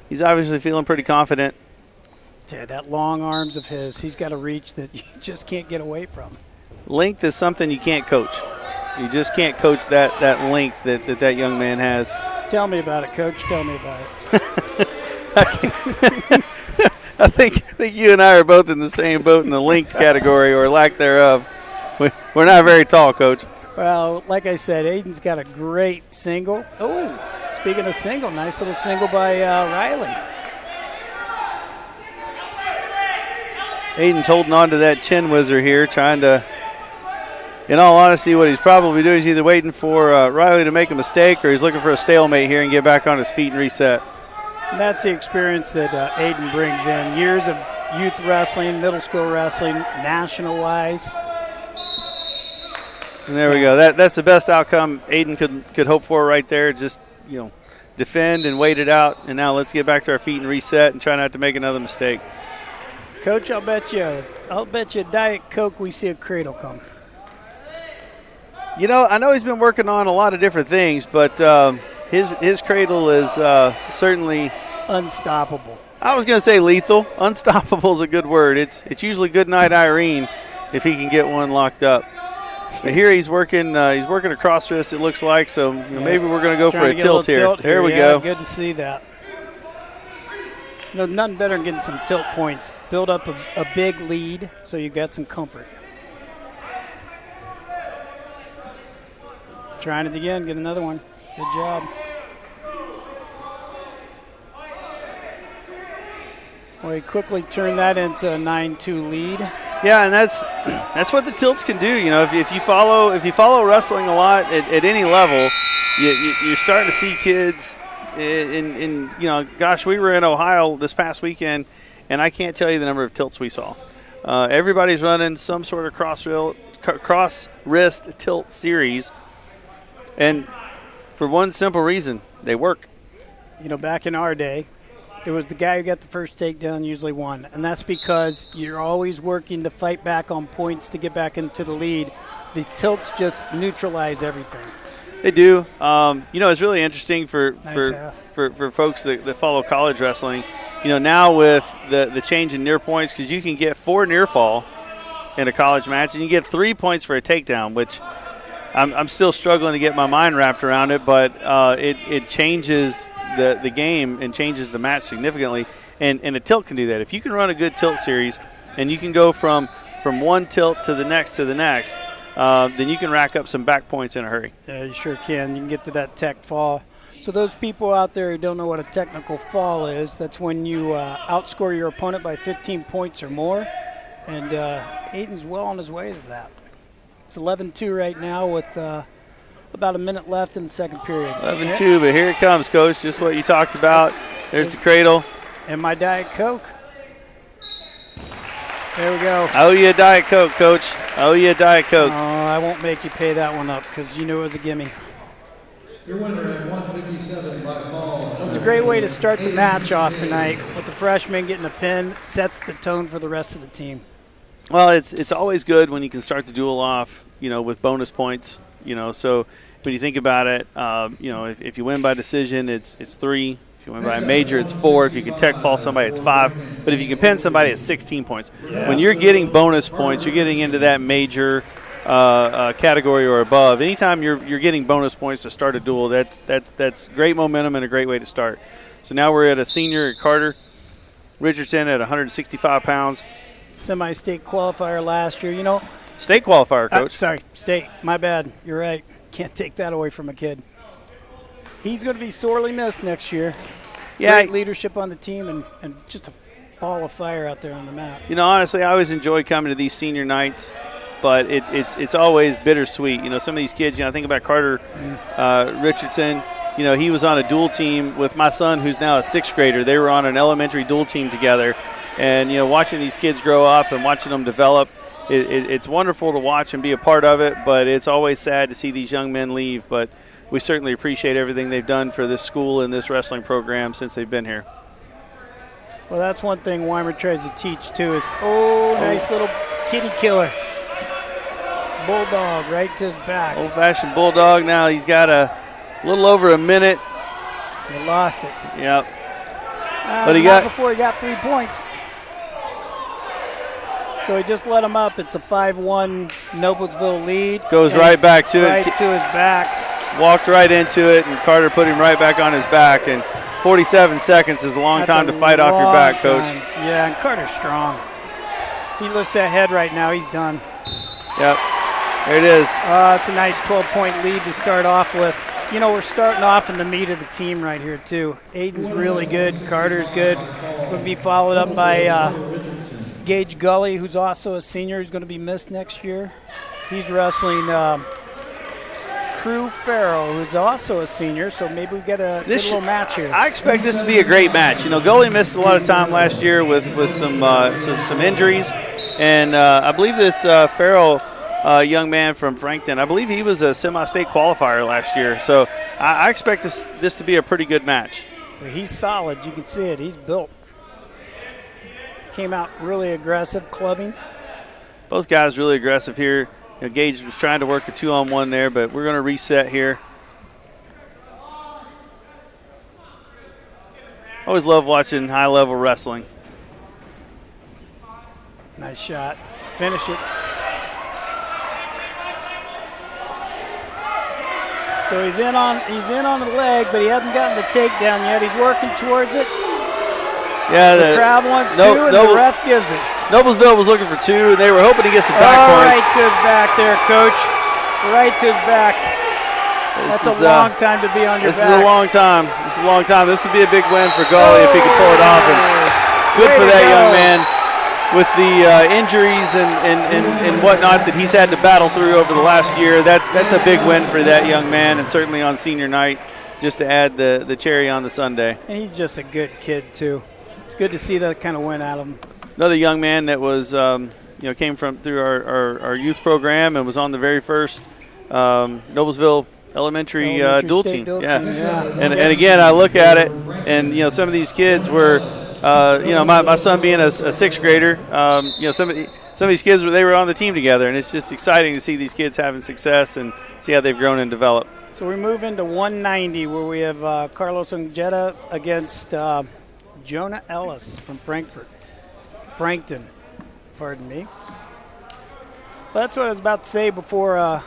Speaker 9: He's obviously feeling pretty confident.
Speaker 10: Yeah, that long arms of his, he's got a reach that you just can't get away from. Length
Speaker 9: is something you can't coach. You just can't coach that length that young man has.
Speaker 10: Tell me about it, Coach. Tell me about it.
Speaker 9: I think you and I are both in the same boat in the length category or lack thereof. We're not very tall, Coach.
Speaker 10: Well, like I said, Aiden's got a great single. Oh, speaking of single, nice little single by Riley.
Speaker 9: Aiden's holding on to that chin whizzer here, trying to, in all honesty, what he's probably doing is either waiting for Riley to make a mistake or he's looking for a stalemate here and get back on his feet and reset.
Speaker 10: And that's the experience that Aiden brings in. Years of youth wrestling, middle school wrestling, national-wise.
Speaker 9: And there we go. That's the best outcome Aiden could hope for right there. Just, you know, defend and wait it out. And now let's get back to our feet and reset and try not to make another mistake.
Speaker 10: Coach, I'll bet you Diet Coke we see a cradle come.
Speaker 9: You know, I know he's been working on a lot of different things, but his cradle is certainly
Speaker 10: unstoppable.
Speaker 9: I was going to say lethal. Unstoppable is a good word. It's usually good night Irene if he can get one locked up. But here he's working a cross wrist, it looks like, so you know, maybe we're going to go for a tilt here. There we go.
Speaker 10: Good to see that. You know, nothing better than getting some tilt points. Build up a big lead so you got some comfort. Trying it again, get another one. Good job. Well, he quickly turned that into a 9-2 lead.
Speaker 9: Yeah, and that's what the tilts can do. You know, if you follow wrestling a lot at any level, you're starting to see kids. In you know, gosh, we were in Ohio this past weekend, and I can't tell you the number of tilts we saw. Everybody's running some sort of cross wrist tilt series, and for one simple reason, they work.
Speaker 10: You know, back in our day, it was the guy who got the first takedown usually won, and that's because you're always working to fight back on points to get back into the lead. The tilts just neutralize everything.
Speaker 9: They do. You know, it's really interesting for folks that follow college wrestling. You know, now with the change in near points, because you can get 4 near fall in a college match, and you get 3 points for a takedown, which I'm still struggling to get my mind wrapped around it, but it changes the game and changes the match significantly. And a tilt can do that. If you can run a good tilt series and you can go from one tilt to the next, then you can rack up some back points in a hurry.
Speaker 10: Yeah, you sure can. You can get to that tech fall. So those people out there who don't know what a technical fall is, that's when you outscore your opponent by 15 points or more. And Aiden's well on his way to that. It's 11-2 right now with about a minute left in the second period.
Speaker 9: 11-2, but here it comes, Coach. Just what you talked about. There's the cradle.
Speaker 10: And my Diet Coke. There we go.
Speaker 9: I owe you a Diet Coke, Coach. I owe you a Diet Coke.
Speaker 10: Oh, I won't make you pay that one up because you knew it was a gimme.
Speaker 8: Your winner at 157 by fall.
Speaker 10: It's a great way to start the match off tonight with the freshman getting a pin. It sets the tone for the rest of the team.
Speaker 9: Well, it's always good when you can start the duel off, with bonus points. So when you think about it, if you win by decision, it's 3. If you win by a major, it's 4. If you can tech fall somebody, it's 5. But if you can pin somebody, it's 16 points.
Speaker 10: Yeah.
Speaker 9: When you're getting bonus points, you're getting into that major category or above. Anytime you're getting bonus points to start a duel, that's great momentum and a great way to start. So now we're at a senior, Carter Richardson, at 165 pounds.
Speaker 10: Semi-state qualifier last year,
Speaker 9: State qualifier, Coach.
Speaker 10: Sorry, state. My bad. You're right. Can't take that away from a kid. He's going to be sorely missed next year.
Speaker 9: Yeah.
Speaker 10: Great leadership on the team and just a ball of fire out there on the mat.
Speaker 9: Honestly, I always enjoy coming to these senior nights, but it's always bittersweet. Some of these kids, I think about Carter Richardson. He was on a dual team with my son, who's now a 6th grader. They were on an elementary dual team together. And, watching these kids grow up and watching them develop, it's wonderful to watch and be a part of it, but it's always sad to see these young men leave. But we certainly appreciate everything they've done for this school and this wrestling program since they've been here.
Speaker 10: Well, that's one thing Weimer tries to teach, too, is, nice little kitty killer. Bulldog right to his back.
Speaker 9: Old-fashioned bulldog. Now he's got a little over a minute.
Speaker 10: He lost it.
Speaker 9: Yep.
Speaker 10: But he got before he got 3 points. So he just let him up. It's a 5-1 Noblesville lead.
Speaker 9: Goes right back to it.
Speaker 10: Right to his back.
Speaker 9: Walked right into it, and Carter put him right back on his back. And 47 seconds is a long time to fight off your back, Coach.
Speaker 10: Yeah, and Carter's strong. If he lifts that head right now, he's done.
Speaker 9: Yep. There it is.
Speaker 10: It's a nice 12-point lead to start off with. We're starting off in the meat of the team right here, too. Aiden's really good. Carter's good. Going to be followed up by Gage Gully, who's also a senior. He's going to be missed next year. He's wrestling Crew Farrell, who's also a senior, so maybe we get a little match here.
Speaker 9: I expect this to be a great match. Gully missed a lot of time last year with some injuries, and I believe this Farrell young man from Frankton, I believe he was a semi-state qualifier last year, so I expect this to be a pretty good match.
Speaker 10: He's solid. You can see it. He's built. Came out really aggressive, clubbing.
Speaker 9: Both guys really aggressive here. Gage was trying to work a 2-on-1 there, but we're going to reset here. Always love watching high-level wrestling.
Speaker 10: Nice shot. Finish it. So he's in on the leg, but he hasn't gotten the takedown yet. He's working towards it.
Speaker 9: Yeah,
Speaker 10: the crowd wants 2, and the ref gives it.
Speaker 9: Noblesville was looking for 2, and they were hoping to get some back points.
Speaker 10: Right to his back there, Coach. Right to his back. That's a long time to be on your back.
Speaker 9: This is a long time. This would be a big win for Gully if he could pull it off. And good for that young man with the injuries and whatnot that he's had to battle through over the last year. That's a big win for that young man, and certainly on senior night, just to add the cherry on the sundae.
Speaker 10: And he's just a good kid, too. It's good to see that kind of win out of him.
Speaker 9: Another young man that was, came through our youth program and was on the very first Noblesville Elementary dual team. And again, I look at it, and some of these kids were, my son being a 6th grader, some of these kids they were on the team together, and it's just exciting to see these kids having success and see how they've grown and developed.
Speaker 10: So we move into 190, where we have Carlos Ongeta against Jonah Ellis from Frankton, pardon me. Well, that's what I was about to say before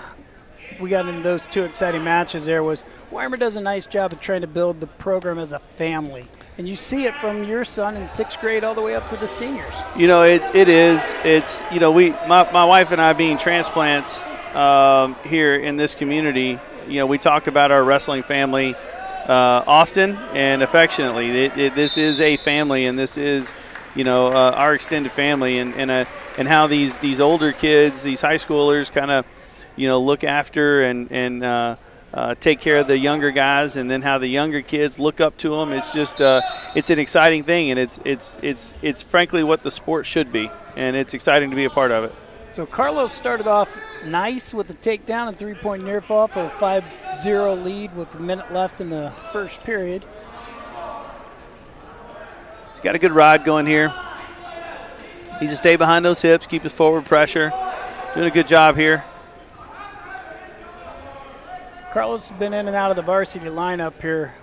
Speaker 10: we got into those 2 exciting matches there. Was Weimer does a nice job of trying to build the program as a family. And you see it from your son in 6th grade all the way up to the seniors.
Speaker 9: It is. It's, my wife and I being transplants here in this community, we talk about our wrestling family often and affectionately. This is a family, and this is, our extended family, and how these older kids, these high schoolers, kind of, look after and take care of the younger guys, and then how the younger kids look up to them. It's just it's an exciting thing, and it's frankly what the sport should be, and it's exciting to be a part of it.
Speaker 10: So Carlos started off nice with a takedown and three-point near fall for a 5-0 lead with a minute left in the first period.
Speaker 9: He's got a good ride going here. Needs to stay behind those hips, keep his forward pressure. Doing a good job here.
Speaker 10: Carlos has been in and out of the varsity lineup here.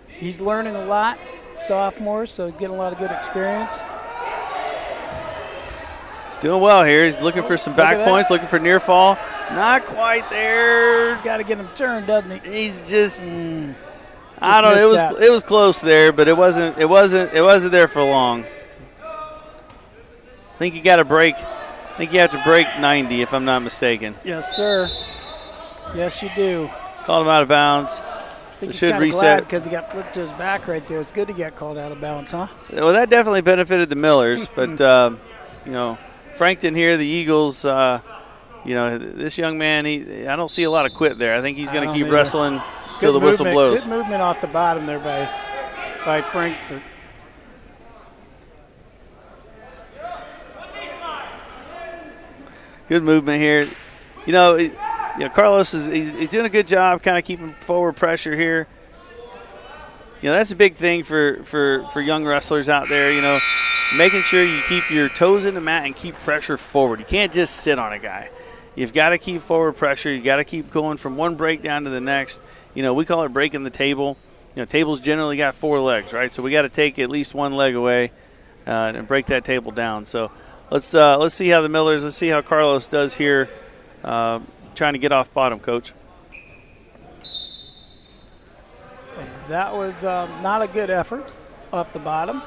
Speaker 10: He's learning a lot, sophomore, so getting a lot of good experience.
Speaker 9: He's doing well here. He's looking for some back points, looking for near fall. Not quite there.
Speaker 10: He's got to get him turned, doesn't he?
Speaker 9: He's just I don't know. It was close there, but it wasn't there for long. I think you got to break. I think you have to break 90, if I'm not mistaken.
Speaker 10: Yes, sir. Yes, you do.
Speaker 9: Called him out of bounds.
Speaker 10: I think
Speaker 9: it should
Speaker 10: he's
Speaker 9: reset
Speaker 10: because he got flipped to his back right there. It's good to get called out of bounds, huh?
Speaker 9: Well, that definitely benefited the Millers, but Frankton here, the Eagles. This young man, I don't see a lot of quit there. I think he's going to keep wrestling till the whistle blows.
Speaker 10: Good movement off the bottom there by Frankfurt.
Speaker 9: Good movement here. Carlos he's doing a good job kind of keeping forward pressure here. That's a big thing for young wrestlers out there, making sure you keep your toes in the mat and keep pressure forward. You can't just sit on a guy. You've got to keep forward pressure. You got to keep going from one break down to the next. We call it breaking the table. Tables generally got 4 legs, right? So we got to take at least one leg away and break that table down. So let's see how let's see how Carlos does here, trying to get off bottom, Coach.
Speaker 10: That was not a good effort off the bottom,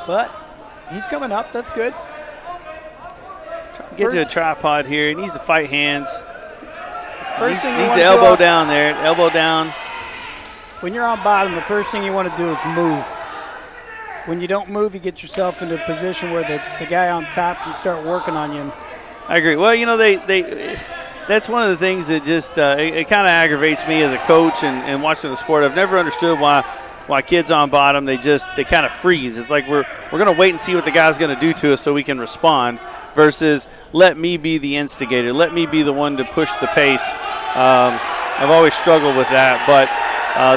Speaker 10: but he's coming up. That's good.
Speaker 9: Get to a tripod here. He needs to fight hands.
Speaker 10: Needs
Speaker 9: the elbow down there. Elbow down.
Speaker 10: When you're on bottom, the first thing you want to do is move. When you don't move, you get yourself into a position where the guy on top can start working on you.
Speaker 9: I agree. Well, that's one of the things that just it kind of aggravates me as a coach and watching the sport. I've never understood why kids on bottom they kind of freeze. It's like we're going to wait and see what the guy's going to do to us so we can respond, versus let me be the instigator. Let me be the one to push the pace. I've always struggled with that, but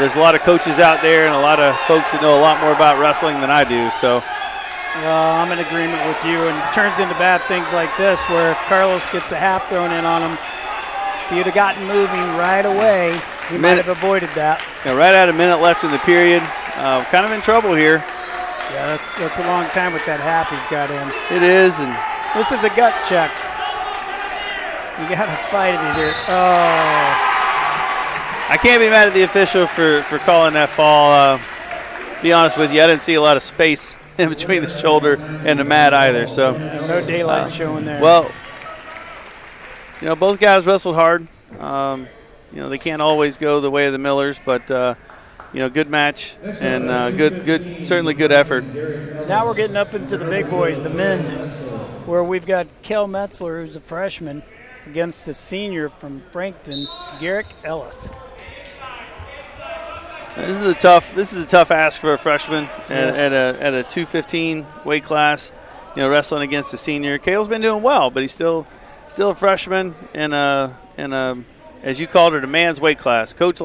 Speaker 9: there's a lot of coaches out there and a lot of folks that know a lot more about wrestling than I do. So.
Speaker 10: Well, I'm in agreement with you, and it turns into bad things like this where Carlos gets a half thrown in on him. If you'd have gotten moving right away, he might have avoided that.
Speaker 9: Right at a minute left in the period. Kind of in trouble here.
Speaker 10: Yeah, that's a long time with that half he's got in.
Speaker 9: It is. And
Speaker 10: this is a gut check. You got to fight it here. Oh.
Speaker 9: I can't be mad at the official for calling that fall. Be honest with you, I didn't see a lot of space in between the shoulder and the mat either. So
Speaker 10: no daylight showing there.
Speaker 9: Well, both guys wrestled hard. They can't always go the way of the Millers, but good match and certainly good effort.
Speaker 10: Now we're getting up into the big boys, the men, where we've got Kel Metzler, who's a freshman, against the senior from Frankton, Garrick Ellis.
Speaker 9: This is a tough ask for a freshman at a 215 weight class. Wrestling against a senior. Kale's been doing well, but he's still a freshman in a as you called it, a man's weight class. Coach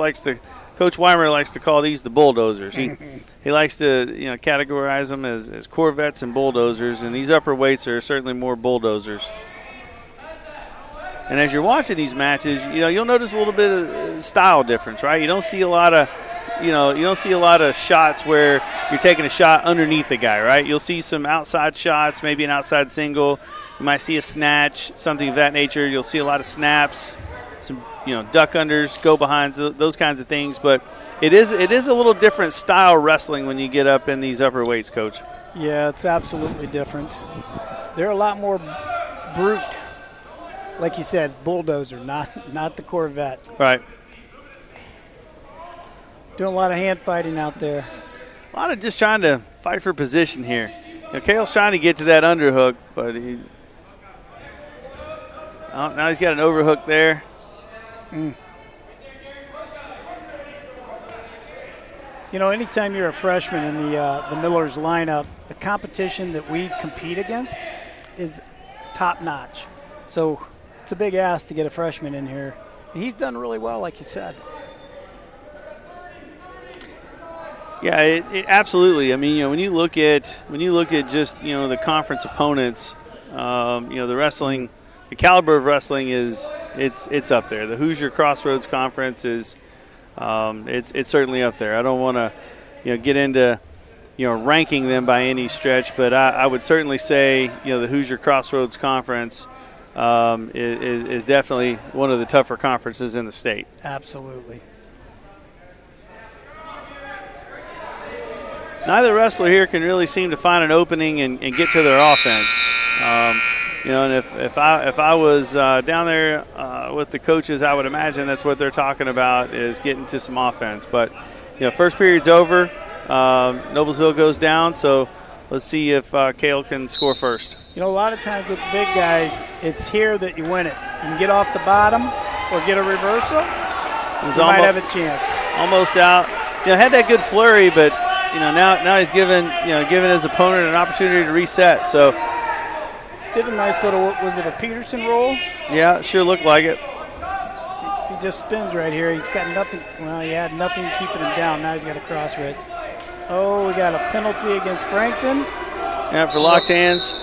Speaker 9: Weimer likes to call these the bulldozers. He likes to categorize them as Corvettes and bulldozers, and these upper weights are certainly more bulldozers. And as you're watching these matches, you'll notice a little bit of style difference, right? You don't see a lot of shots where you're taking a shot underneath the guy, right? You'll see some outside shots, maybe an outside single. You might see a snatch, something of that nature. You'll see a lot of snaps, some duck unders, go behinds, those kinds of things. But it is a little different style wrestling when you get up in these upper weights, Coach.
Speaker 10: Yeah, it's absolutely different. They're a lot more brute. Like you said, bulldozer, not the Corvette.
Speaker 9: Right.
Speaker 10: Doing a lot of hand fighting out there.
Speaker 9: A lot of just trying to fight for position here. Kale's trying to get to that underhook, but now he's got an overhook there.
Speaker 10: You know, anytime you're a freshman in the Millers lineup, the competition that we compete against is top notch. So it's a big ask to get a freshman in here. And he's done really well, like you said.
Speaker 9: Yeah, it absolutely. I mean, when you look at just the conference opponents, the wrestling, the caliber of wrestling it's up there. The Hoosier Crossroads Conference is it's certainly up there. I don't want to get into ranking them by any stretch, but I would certainly say the Hoosier Crossroads Conference is definitely one of the tougher conferences in the state.
Speaker 10: Absolutely.
Speaker 9: Neither wrestler here can really seem to find an opening and get to their offense. And if I was down there with the coaches, I would imagine that's what they're talking about, is getting to some offense. But first period's over. Noblesville goes down, so let's see if Kale can score first.
Speaker 10: A lot of times with the big guys, it's here that you win it. You can get off the bottom or get a reversal. You might have a chance.
Speaker 9: Almost out. Had that good flurry, but now he's given his opponent an opportunity to reset. So
Speaker 10: did a nice little, was it a Peterson roll?
Speaker 9: Yeah, it sure looked like it.
Speaker 10: If he just spins right here, he's got nothing. Well, he had nothing keeping him down. Now he's got a cross ribs. Oh, we got a penalty against Frankton.
Speaker 9: Yeah, for locked hands.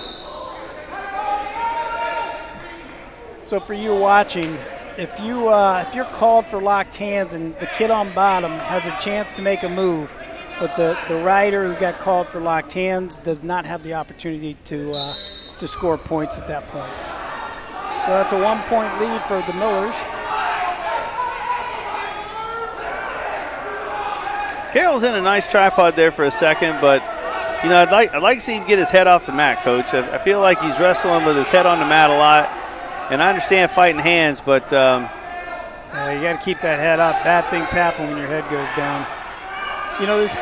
Speaker 10: So for you watching, if you're called for locked hands and the kid on bottom has a chance to make a move, but the rider who got called for locked hands does not have the opportunity to score points at that point. So that's a 1-point lead for the Millers.
Speaker 9: Carroll's in a nice tripod there for a second, but I'd like to see him get his head off the mat, Coach. I feel like he's wrestling with his head on the mat a lot, and I understand fighting hands, but
Speaker 10: you got to keep that head up. Bad things happen when your head goes down. This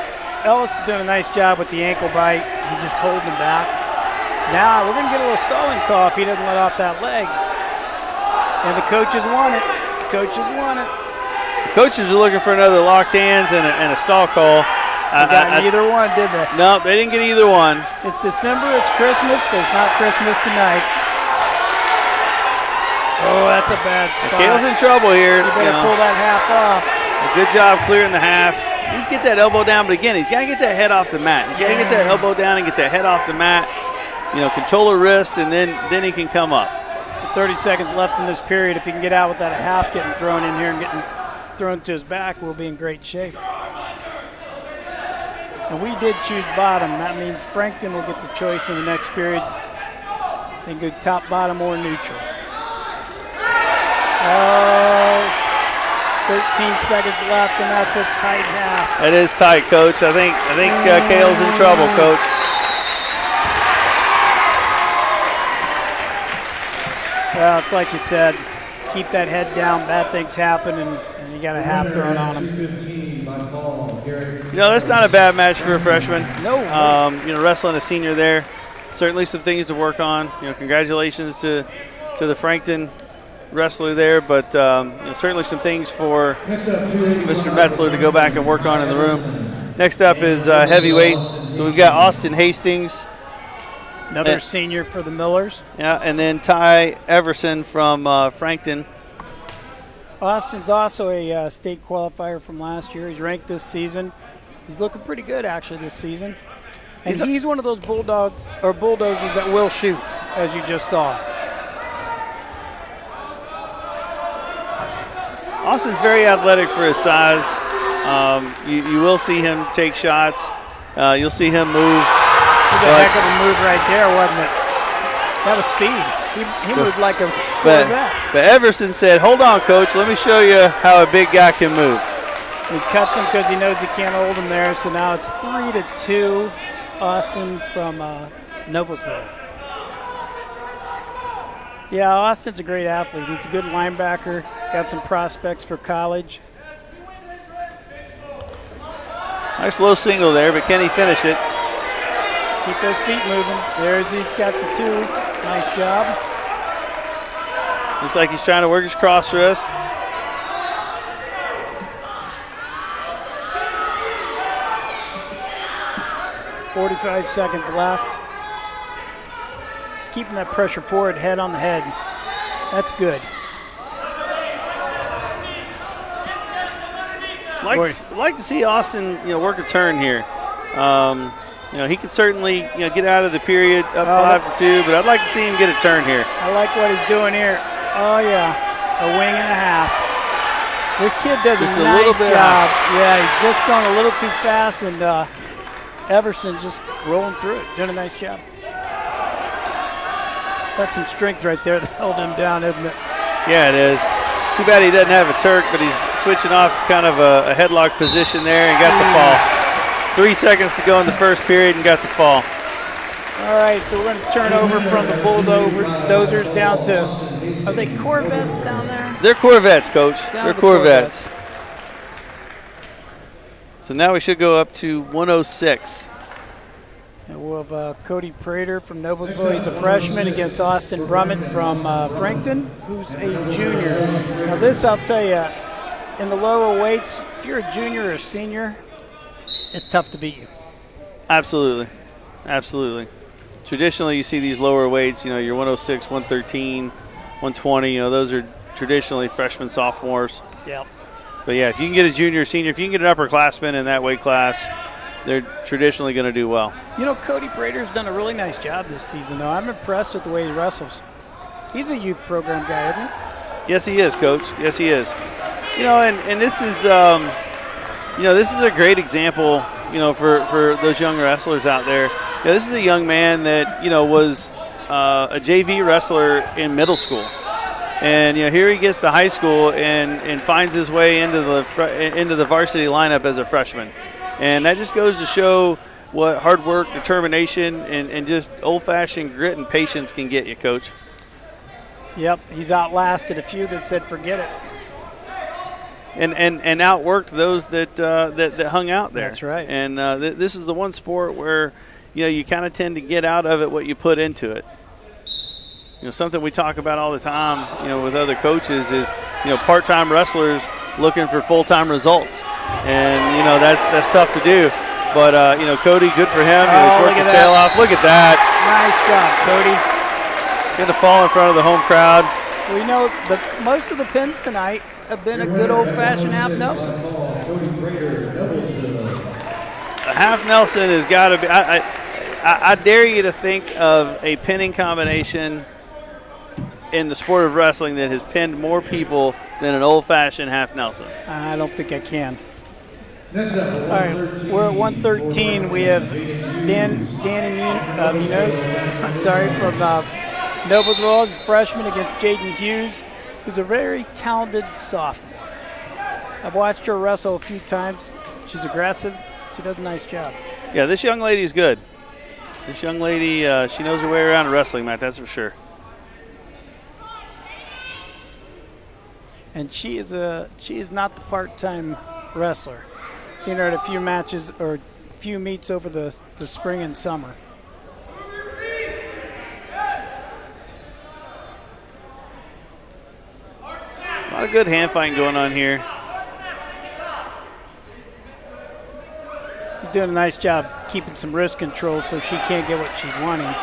Speaker 10: Ellis is doing a nice job with the ankle bite. He's just holding him back. Now we're going to get a little stalling call if he doesn't let off that leg. And the coaches want it. The coaches want it.
Speaker 9: The coaches are looking for another locked hands and a stall call.
Speaker 10: They got neither one, did they?
Speaker 9: No, they didn't get either one.
Speaker 10: It's December, it's Christmas, but it's not Christmas tonight. Oh, that's a bad spot.
Speaker 9: Kale's in trouble here.
Speaker 10: You better pull that half off.
Speaker 9: Good job clearing the half. He's get that elbow down, but again, he's got to get that head off the mat. He's got to get that elbow down and get that head off the mat. Control the wrist, and then he can come up.
Speaker 10: 30 seconds left in this period. If he can get out with that half getting thrown in here and getting thrown to his back, we'll be in great shape. And we did choose bottom. That means Frankton will get the choice in the next period. They can go top, bottom, or neutral. 13 seconds left, and that's a tight half.
Speaker 9: It is tight, Coach. I think Kale's in trouble, Coach.
Speaker 10: Well, it's like you said, keep that head down. Bad things happen, and you got a half thrown on him.
Speaker 9: That's not a bad match for a freshman.
Speaker 10: No.
Speaker 9: Wrestling a senior there. Certainly some things to work on. Congratulations to the Frankton wrestler there, but certainly some things for Mr. Metzler to go back and work on in the room. Next up is heavyweight. So we've got Austin Hastings.
Speaker 10: Another senior for the Millers.
Speaker 9: Yeah, and then Ty Everson from Frankton.
Speaker 10: Austin's also a state qualifier from last year. He's ranked this season. He's looking pretty good, actually, this season. And he's one of those bulldozers that will shoot, as you just saw.
Speaker 9: Austin's very athletic for his size. You will see him take shots. You'll see him move.
Speaker 10: It was a heck of a move right there, wasn't it? That was speed. He moved like a Corvette.
Speaker 9: But Everson said, "Hold on, Coach. Let me show you how a big guy can move."
Speaker 10: He cuts him because he knows he can't hold him there. So now it's 3-2, Austin from Noblesville. Yeah, Austin's a great athlete. He's a good linebacker. Got some prospects for college.
Speaker 9: Nice low single there, but can he finish it?
Speaker 10: Keep those feet moving. There's, he's got the 2. Nice job.
Speaker 9: Looks like he's trying to work his cross wrist.
Speaker 10: .45 seconds left. He's keeping that pressure forward, head on the head. That's good.
Speaker 9: Like to see Austin, work a turn here. He could certainly, get out of the period up 5-2, but I'd like to see him get a turn here.
Speaker 10: I like what he's doing here. Oh yeah, a wing and a half. This kid does
Speaker 9: Just
Speaker 10: a
Speaker 9: a
Speaker 10: nice
Speaker 9: little bit
Speaker 10: job. Yeah, he's just going a little too fast, and Everson's just rolling through it, doing a nice job. That's some strength right there that held him down, isn't it?
Speaker 9: Yeah, it is. Too bad he doesn't have a Turk, but he's switching off to kind of a headlock position there and got the fall. 3 seconds to go in the first period and got the fall.
Speaker 10: All right, so we're going to turn over from the Bulldozers down to, are they Corvettes down there?
Speaker 9: They're Corvettes, Coach.
Speaker 10: Down
Speaker 9: They're
Speaker 10: to
Speaker 9: Corvettes. So now we should go up to 106.
Speaker 10: And we'll have Cody Prater from Noblesville. He's a freshman against Austin Brummett from Frankton, who's a junior. Now this, I'll tell you, in the lower weights, if you're a junior or a senior, it's tough to beat you.
Speaker 9: Absolutely. Absolutely. Traditionally, you see these lower weights, your 106, 113, 120, those are traditionally freshmen, sophomores.
Speaker 10: Yep.
Speaker 9: But yeah, if you can get a junior, senior, if you can get an upperclassman in that weight class, they're traditionally going to do well.
Speaker 10: Cody Prater's done a really nice job this season, though. I'm impressed with the way he wrestles. He's a youth program guy, isn't he?
Speaker 9: Yes, he is, Coach. Yes, he is. And this is, this is a great example, for those young wrestlers out there. This is a young man that, was a JV wrestler in middle school. And, here he gets to high school and finds his way into the varsity lineup as a freshman. And that just goes to show what hard work, determination, and just old-fashioned grit and patience can get you, Coach.
Speaker 10: Yep, he's outlasted a few that said forget it.
Speaker 9: And outworked those that hung out there.
Speaker 10: That's right.
Speaker 9: And this is the one sport where, you kind of tend to get out of it what you put into it. Something we talk about all the time, with other coaches is, part-time wrestlers looking for full-time results. And, that's tough to do. But, Cody, good for him. He's worked his tail off. Look at that.
Speaker 10: Nice job, Cody.
Speaker 9: Getting to fall in front of the home crowd.
Speaker 10: Well, most of the pins tonight have been a good old-fashioned half Nelson.
Speaker 9: A half Nelson has got to be. I dare you to think of a pinning combination in the sport of wrestling that has pinned more people than an old-fashioned half Nelson.
Speaker 10: I don't think I can. All right, we're at 113. We have Danny Munoz, from Noblesville. He's a freshman against Jaden Hughes, who's a very talented sophomore. I've watched her wrestle a few times. She's aggressive. She does a nice job.
Speaker 9: Yeah, this young lady's good. This young lady, she knows her way around a wrestling mat, that's for sure.
Speaker 10: And she is not the part-time wrestler. Seen her at a few matches or a few meets over the spring and summer.
Speaker 9: A lot of good hand fighting going on here.
Speaker 10: He's doing a nice job keeping some wrist control so she can't get what she's wanting.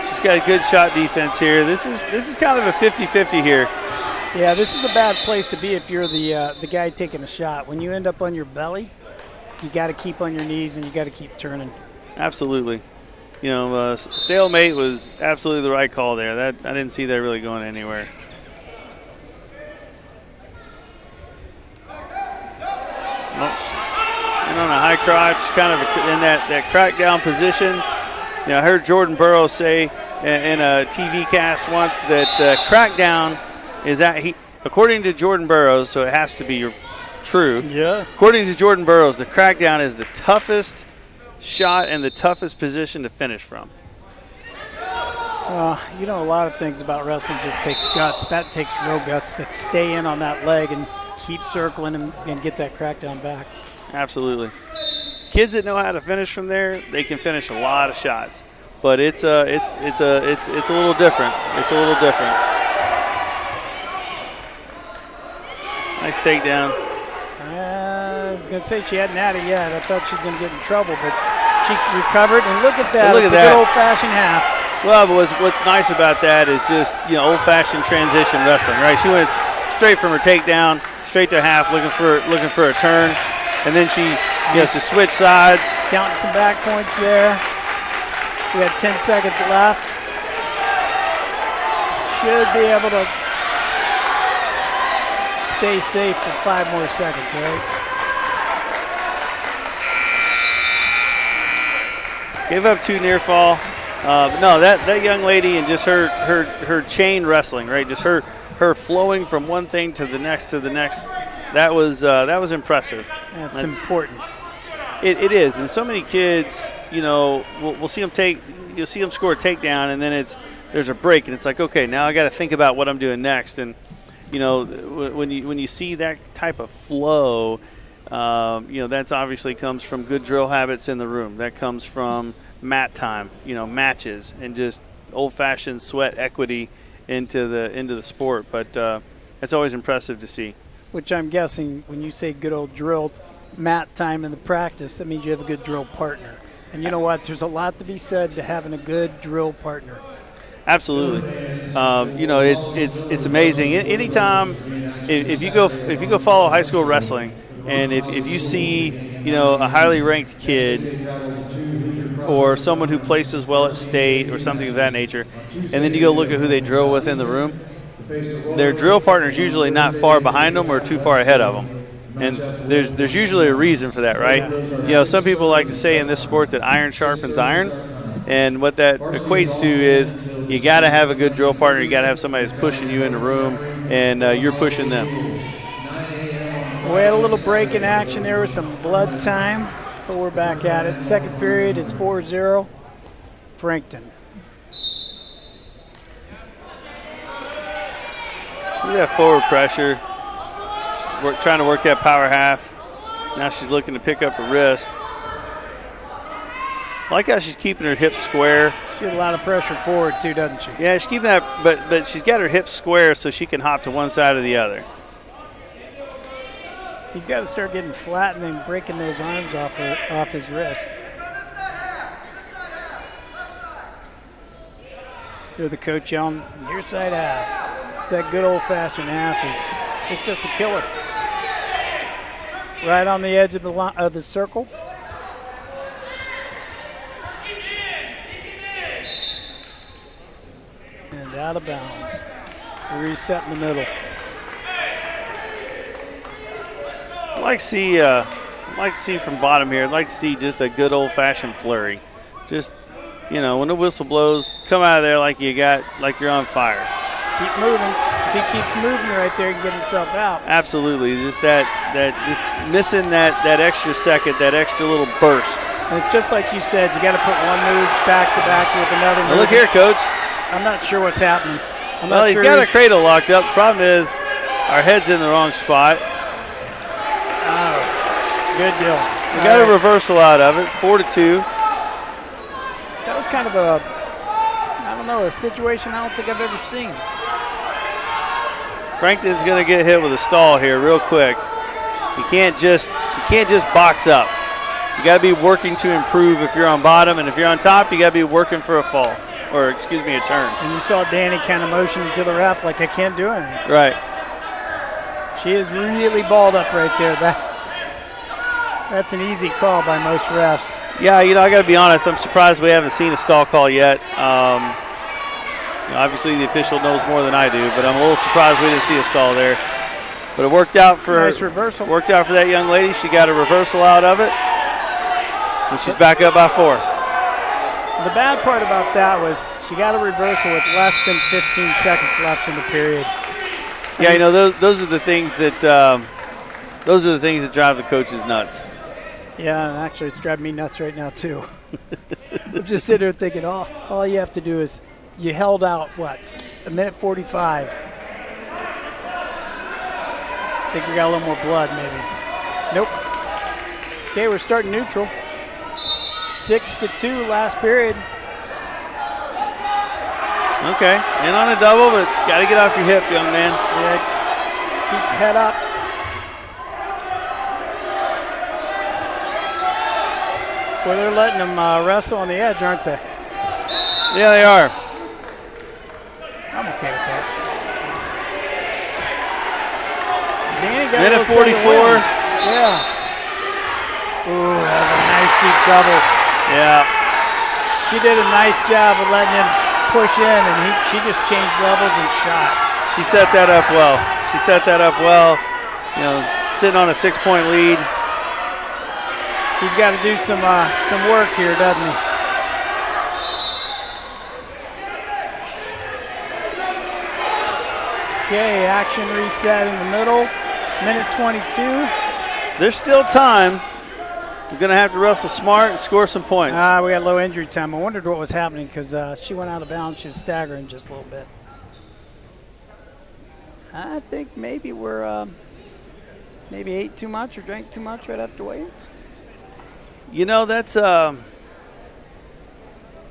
Speaker 9: She's got a good shot defense here. This is kind of a 50-50 here.
Speaker 10: Yeah, this is a bad place to be if you're the guy taking a shot. When you end up on your belly, you got to keep on your knees and you got to keep turning.
Speaker 9: Absolutely. Stalemate was absolutely the right call there. I didn't see that really going anywhere. Oops. And on a high crotch, kind of in that crackdown position. I heard Jordan Burroughs say in a TV cast once that crackdown is according to Jordan Burroughs, so it has to be true.
Speaker 10: Yeah.
Speaker 9: According to Jordan Burroughs, the crackdown is the toughest shot and the toughest position to finish from.
Speaker 10: A lot of things about wrestling just takes guts. That takes real guts to stay in on that leg and keep circling and get that crackdown back.
Speaker 9: Absolutely. Kids that know how to finish from there, they can finish a lot of shots. But it's a little different. It's a little different. Nice takedown.
Speaker 10: I was going to say she hadn't had it yet. I thought she was going to get in trouble, but she recovered. And look at that.
Speaker 9: Look at
Speaker 10: it's
Speaker 9: that.
Speaker 10: a good old-fashioned half.
Speaker 9: Well, but what's nice about that is just, old-fashioned transition wrestling, right? She went straight from her takedown, straight to half, looking for a turn, and then she she switched sides.
Speaker 10: Counting some back points there. We got 10 seconds left. Should be able to stay safe for 5 more seconds, right?
Speaker 9: Gave up 2 near fall. But no, that young lady and just her chain wrestling, right? Just her flowing from one thing to the next That was impressive.
Speaker 10: That's important.
Speaker 9: It is, and so many kids, we'll see them you'll see them score a takedown, and then there's a break, and it's like, okay, now I got to think about what I'm doing next. And when you see that type of flow, that's obviously comes from good drill habits in the room. That comes from mat time, matches, and just old-fashioned sweat equity into the sport. But it's always impressive to see.
Speaker 10: Which I'm guessing when you say good old drill mat time in the practice, that means you have a good drill partner. And you know what? There's a lot to be said to having a good drill partner.
Speaker 9: Absolutely. It's amazing. Anytime if you go follow high school wrestling, and if you see a highly ranked kid or someone who places well at state or something of that nature, and then you go look at who they drill with in the room, their drill partner's usually not far behind them or too far ahead of them. And there's usually a reason for that, right? Some people like to say in this sport that iron sharpens iron, and what that equates to is you got to have a good drill partner. You got to have somebody that's pushing you in the room, and you're pushing them.
Speaker 10: We had a little break in action there with some blood time, but we're back at it. Second period, it's 4-0, Frankton.
Speaker 9: Look at that forward pressure. Trying to work that power half. Now she's looking to pick up her wrist. I like how she's keeping her hips square.
Speaker 10: She has a lot of pressure forward too, doesn't she?
Speaker 9: Yeah, she's keeping that, but she's got her hips square so she can hop to one side or the other.
Speaker 10: He's got to start getting flat and then breaking those arms off his wrist. You're the coach yelling, near side half. It's that good old-fashioned half. It's just a killer. Right on the edge of the circle. And out of bounds. Reset in the middle.
Speaker 9: I'd like to see from bottom here. I'd like to see just a good old-fashioned flurry. Just, when the whistle blows, come out of there like you're on fire.
Speaker 10: Keep moving. If he keeps moving right there, he can get himself out.
Speaker 9: Absolutely. Just just missing that extra second, that extra little burst.
Speaker 10: And it's just like you said, you got to put one move back to back with another move.
Speaker 9: Now look here, Coach.
Speaker 10: I'm not sure what's happening.
Speaker 9: He's got a cradle locked up. The problem is our head's in the wrong spot.
Speaker 10: Oh, good deal.
Speaker 9: We got a reversal out of it, 4-2.
Speaker 10: That was kind of a situation I don't think I've ever seen.
Speaker 9: Frankton's going to get hit with a stall here real quick. You can't just box up. You got to be working to improve if you're on bottom, and if you're on top, you got to be working for a fall, or a turn.
Speaker 10: And you saw Danny kind of motioning to the ref like I can't do anything.
Speaker 9: Right.
Speaker 10: She is really balled up right there. That's an easy call by most refs.
Speaker 9: Yeah, I got to be honest. I'm surprised we haven't seen a stall call yet. Obviously, the official knows more than I do, but I'm a little surprised we didn't see a stall there. But it worked out for
Speaker 10: nice reversal.
Speaker 9: Worked out for that young lady. She got a reversal out of it, and she's back up by 4.
Speaker 10: The bad part about that was she got a reversal with less than 15 seconds left in the period.
Speaker 9: Yeah, those are the things that drive the coaches nuts.
Speaker 10: Yeah, and actually it's driving me nuts right now too. I'm just sitting there thinking, all you have to do is you held out, what, 1:45. I think we got a little more blood maybe. Nope. Okay, we're starting neutral. 6-2 last period.
Speaker 9: Okay, in on a double, but got to get off your hip, young man.
Speaker 10: Yeah, keep your head up. Well, they're letting them wrestle on the edge, aren't they?
Speaker 9: Yeah, they are.
Speaker 10: I'm okay with that. Danny got
Speaker 9: Minute
Speaker 10: a little
Speaker 9: 44.
Speaker 10: Yeah. Ooh, that was a nice deep double.
Speaker 9: Yeah.
Speaker 10: She did a nice job of letting him push in, and she just changed levels and shot.
Speaker 9: She set that up well. She set that up well. You know, sitting on a 6-point lead.
Speaker 10: He's got to do some work here, doesn't he? Okay, action reset in the middle. Minute 22.
Speaker 9: There's still time. We're going to have to wrestle smart and score some points.
Speaker 10: We got low injury time. I wondered what was happening because she went out of bounds. She was staggering just a little bit. I think maybe we're maybe ate too much or drank too much right after weights.
Speaker 9: You know, that's I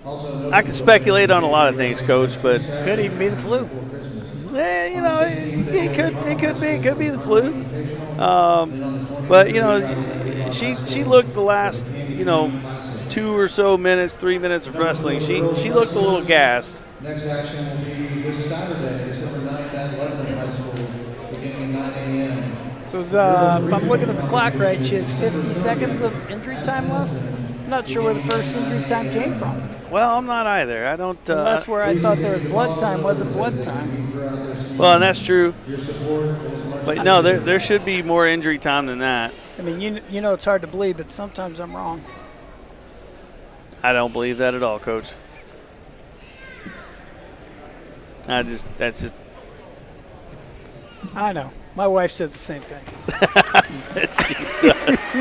Speaker 9: can speculate on a lot of things, Coach, but
Speaker 10: could even be the flu.
Speaker 9: You know, it could be the flu. But you know, she looked the last 2 or so minutes, 3 minutes of wrestling. She looked a little gassed.
Speaker 8: Next action will be this Saturday, December 9th at Lebanon High School, beginning at 9 a.m.
Speaker 10: So if I'm looking at the clock right, she has 50 seconds of injury time left. I'm not sure where the first injury time came from.
Speaker 9: Well, I'm not either. I don't.
Speaker 10: That's where I thought there was blood time wasn't blood time.
Speaker 9: Well, and that's true. But no, there should be more injury time than that.
Speaker 10: I mean, you know it's hard to believe, but sometimes I'm wrong.
Speaker 9: I don't believe that at all, Coach. That's just.
Speaker 10: I know. My wife says the same thing.
Speaker 9: She does.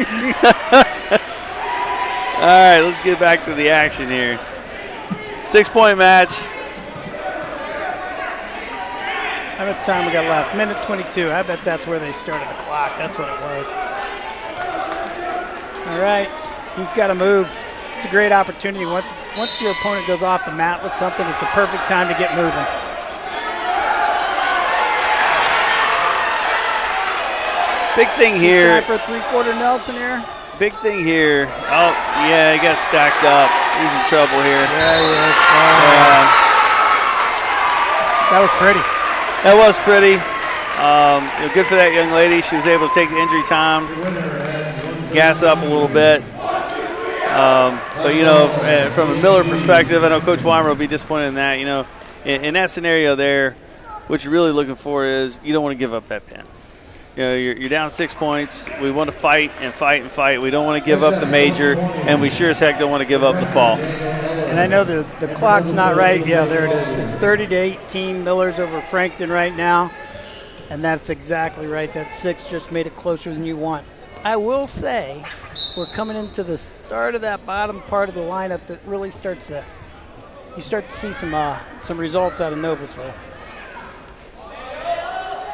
Speaker 9: All right, let's get back to the action here. 6-point match.
Speaker 10: How much time we got left? Minute 22. I bet that's where they started the clock. That's what it was. All right. He's got to move. It's a great opportunity. Once your opponent goes off the mat with something, it's the perfect time to get moving.
Speaker 9: Big thing here.
Speaker 10: Time for a three-quarter Nelson here.
Speaker 9: Big thing here. Oh, yeah, he got stacked up. He's in trouble here.
Speaker 10: Yeah, he is. That was pretty.
Speaker 9: That was pretty. Good for that young lady. She was able to take the injury time, gas up a little bit. But, from a Miller perspective, I know Coach Weimer will be disappointed in that. In that scenario there, what you're really looking for is you don't want to give up that pin. You're down 6 points. We want to fight and fight and fight. We don't want to give up the major, and we sure as heck don't want to give up the fall.
Speaker 10: And I know the clock's not right. Yeah, there it is. It's 30-18. Miller's over Frankton right now, and that's exactly right. That 6 just made it closer than you want. I will say we're coming into the start of that bottom part of the lineup that really you start to see some results out of Noblesville.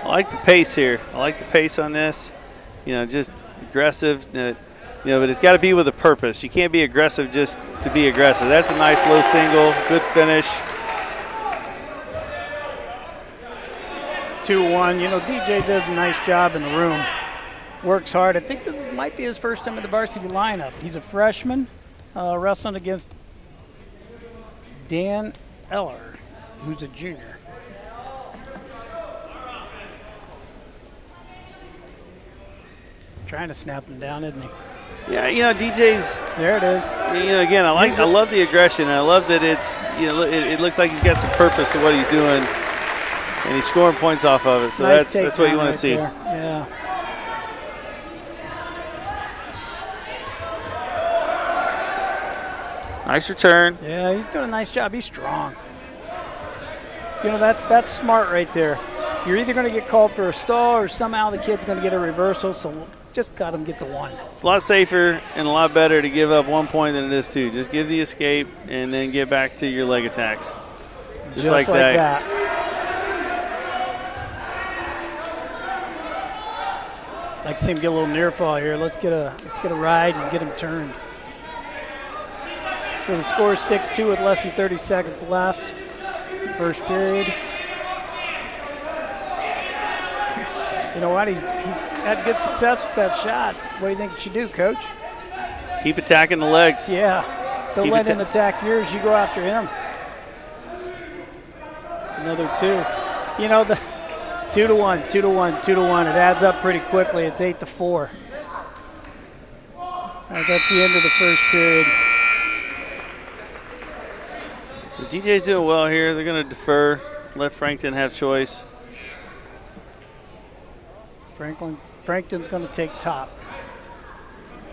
Speaker 9: I like the pace here. I like the pace on this. Just aggressive. But it's got to be with a purpose. You can't be aggressive just to be aggressive. That's a nice low single. Good finish.
Speaker 10: 2-1. DJ does a nice job in the room. Works hard. I think this might be his first time in the varsity lineup. He's a freshman wrestling against Dan Eller, who's a junior. Trying to snap him down, isn't he?
Speaker 9: Yeah, DJ's.
Speaker 10: There it is.
Speaker 9: Again, I love the aggression, and I love that it's. It looks like he's got some purpose to what he's doing, and he's scoring points off of it. So
Speaker 10: nice
Speaker 9: that's what you want to see.
Speaker 10: There. Yeah.
Speaker 9: Nice return.
Speaker 10: Yeah, he's doing a nice job. He's strong. That's smart right there. You're either going to get called for a stall or somehow the kid's going to get a reversal, so just got him get the 1.
Speaker 9: It's a lot safer and a lot better to give up 1 point than it is 2. Just give the escape and then get back to your leg attacks. Just like that.
Speaker 10: Like to see him get a little near fall here. Let's get a ride and get him turned. So the score is 6-2 with less than 30 seconds left. First period. You know what? He's had good success with that shot. What do you think you should do, Coach?
Speaker 9: Keep attacking the legs.
Speaker 10: Yeah. Don't let him attack yours. You go after him. It's another 2. You know, the 2-1, 2-1, 2-1. It adds up pretty quickly. It's 8-4. All right, that's the end of the first period.
Speaker 9: The DJ's doing well here. They're going to defer, let Frankton have choice.
Speaker 10: Frankton's going to take top.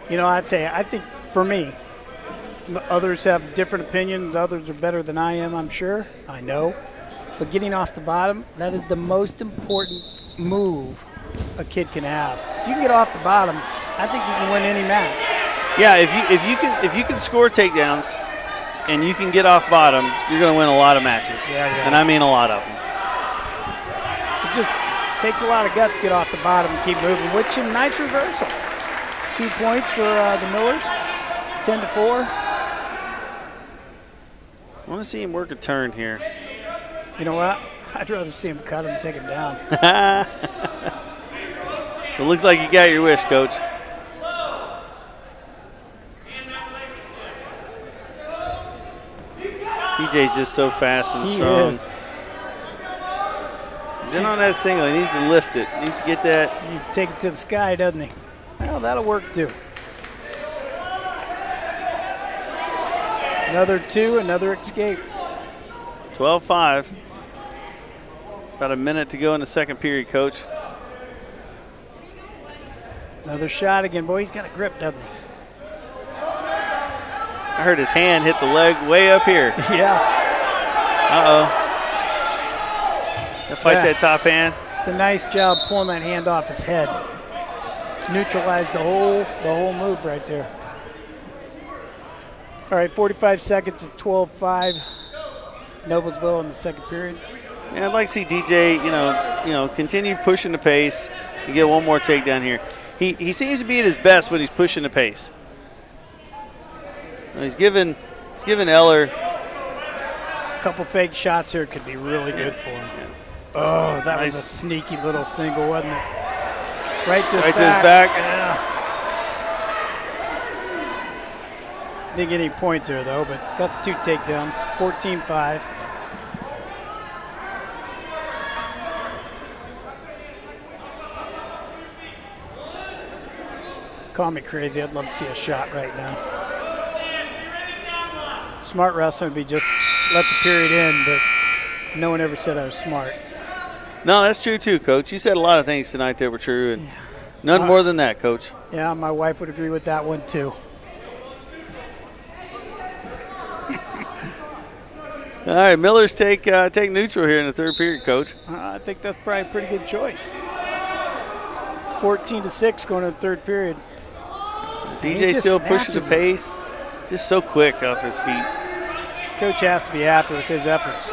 Speaker 10: You know, I tell you, I think for me, others have different opinions. Others are better than I am, I'm sure. I know. But getting off the bottom, that is the most important move a kid can have. If you can get off the bottom, I think you can win any match.
Speaker 9: Yeah, if you can score takedowns and you can get off bottom, you're going to win a lot of matches.
Speaker 10: Yeah.
Speaker 9: And I mean a lot of them.
Speaker 10: It just takes a lot of guts to get off the bottom and keep moving, which is a nice reversal. 2 points for the Millers, 10-4.
Speaker 9: I want to see him work a turn here.
Speaker 10: You know what? I'd rather see him cut him and take him down.
Speaker 9: It looks like you got your wish, Coach. TJ's just so fast and strong.
Speaker 10: Is.
Speaker 9: He's in on that single. He needs to lift it. He needs to get that.
Speaker 10: He needs to take it to the sky, doesn't he? Well, that'll work too. Another 2, another escape.
Speaker 9: 12-5. About a minute to go in the second period, Coach.
Speaker 10: Another shot again. Boy, he's got a grip, doesn't he?
Speaker 9: I heard his hand hit the leg way up here.
Speaker 10: Yeah.
Speaker 9: Uh-oh. Fight that top hand.
Speaker 10: It's a nice job pulling that hand off his head. Neutralized the whole move right there. All right, 45 seconds at 12-5. Noblesville in the second period.
Speaker 9: Yeah, I'd like to see DJ, you know, continue pushing the pace and get one more takedown here. He seems to be at his best when he's pushing the pace. He's given Eller
Speaker 10: a couple fake shots here could be really good for him. Oh, that was a sneaky little single, wasn't it? Right to his back. Yeah. Didn't get any points there, though, but got the 2 takedown. 14-5. Call me crazy. I'd love to see a shot right now. Smart wrestling would be just let the period end, but no one ever said I was smart.
Speaker 9: No, that's true too, Coach. You said a lot of things tonight that were true, and none more than that, Coach.
Speaker 10: Yeah, my wife would agree with that one too.
Speaker 9: All right, Millers take neutral here in the third period, Coach.
Speaker 10: I think that's probably a pretty good choice. 14-6 going to the third period.
Speaker 9: DJ still pushing the pace. Just so quick off his feet.
Speaker 10: Coach has to be happy with his efforts.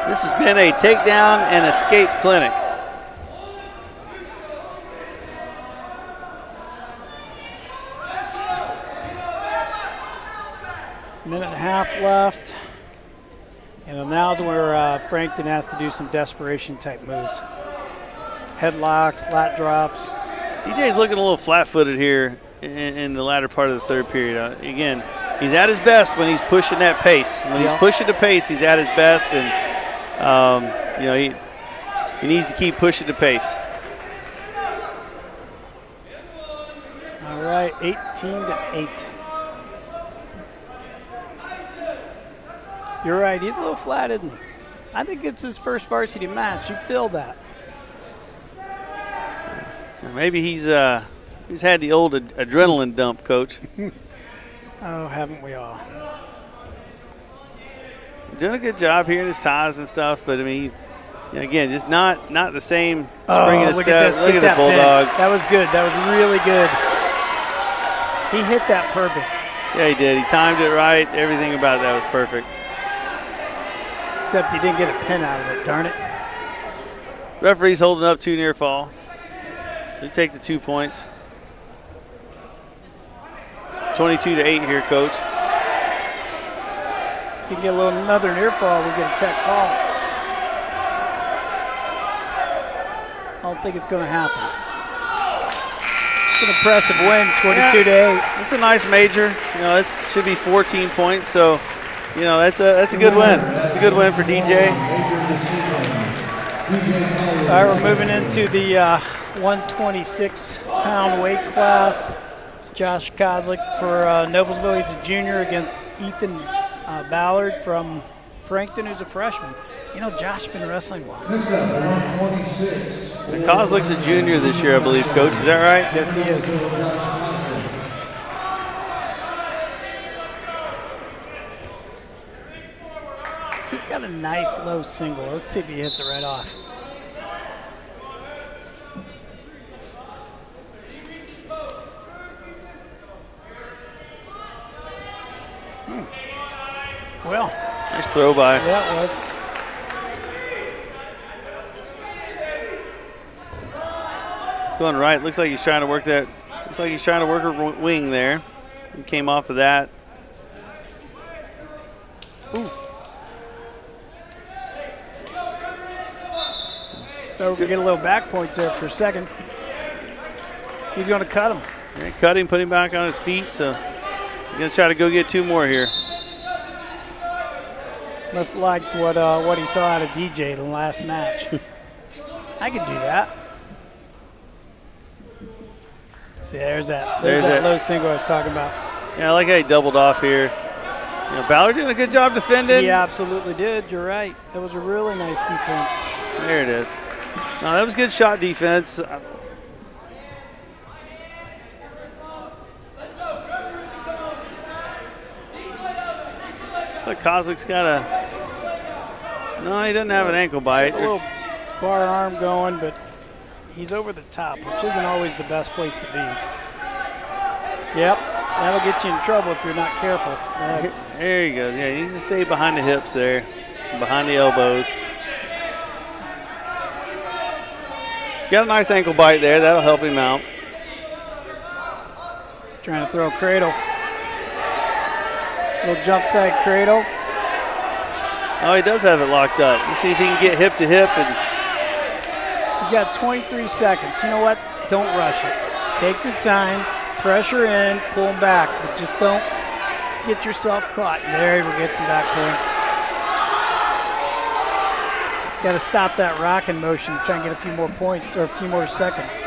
Speaker 9: This has been a takedown and escape clinic.
Speaker 10: Minute and a half left. And now's where Frankton has to do some desperation type moves. Headlocks, lat drops.
Speaker 9: DJ's looking a little flat-footed here in the latter part of the third period. Again, he's at his best when he's pushing that pace. When he's pushing the pace, he's at his best, and you know, he needs to keep pushing the pace.
Speaker 10: All right, 18-8. You're right, he's a little flat, isn't he? I think it's his first varsity match. You feel that.
Speaker 9: Maybe he's had the old adrenaline dump, Coach.
Speaker 10: Oh, haven't we all?
Speaker 9: Doing a good job here in his ties and stuff, but I mean, again, just not the same spring in his step. Look at the Bulldog.
Speaker 10: That was good. That was really good. He hit that perfect.
Speaker 9: Yeah, he did. He timed it right. Everything about that was perfect.
Speaker 10: Except he didn't get a pin out of it, darn it.
Speaker 9: Referee's holding up 2 near fall. So take the 2 points. 22-8 here, Coach.
Speaker 10: If you get another near fall, we get a tech fall. I don't think it's going to happen. It's an impressive win, 22-8.
Speaker 9: It's a nice major. You know, it should be 14 points. So, you know, that's a good win. It's a good win for DJ.
Speaker 10: All right, we're moving into the 126-pound weight class. It's Josh Kozlik for Noblesville. He's a junior against Ethan Ballard from Frankton, who's a freshman. You know, Josh's been wrestling well.
Speaker 8: Next up, 126.
Speaker 9: And Kozlik's a junior this year, I believe, Coach. Is that right?
Speaker 10: Yes, he is. He's got a nice low single. Let's see if he hits it right off. Well,
Speaker 9: nice throw by.
Speaker 10: Yeah, it was.
Speaker 9: Going right. Looks like he's trying to work that. Looks like he's trying to work a wing there. He came off of that.
Speaker 10: Ooh. So we get a little back points there for a second. He's going to cut him.
Speaker 9: Yeah, cut him, put him back on his feet. So he's going to try to go get 2 more here.
Speaker 10: Must like what he saw out of DJ the last match. I could do that. See, there's that low single I was talking about.
Speaker 9: Yeah, I like how he doubled off here. You know, Ballard doing a good job defending.
Speaker 10: He absolutely did. You're right. That was a really nice defense.
Speaker 9: There it is. No, that was good shot defense. Looks like Kozlik's got a. No, he doesn't have an ankle bite.
Speaker 10: A little bar arm going, but he's over the top, which isn't always the best place to be. Yep, that'll get you in trouble if you're not careful.
Speaker 9: There he goes. Yeah, he needs to stay behind the hips there, behind the elbows. He's got a nice ankle bite there. That'll help him out.
Speaker 10: Trying to throw a cradle. Little jump side cradle.
Speaker 9: Oh, he does have it locked up. Let's see if he can get hip to hip. And
Speaker 10: you got 23 seconds. You know what? Don't rush it. Take your time. Pressure in. Pull him back. But just don't get yourself caught. There, we'll get some back points. Got to stop that rocking motion. Try and get a few more points or a few more seconds.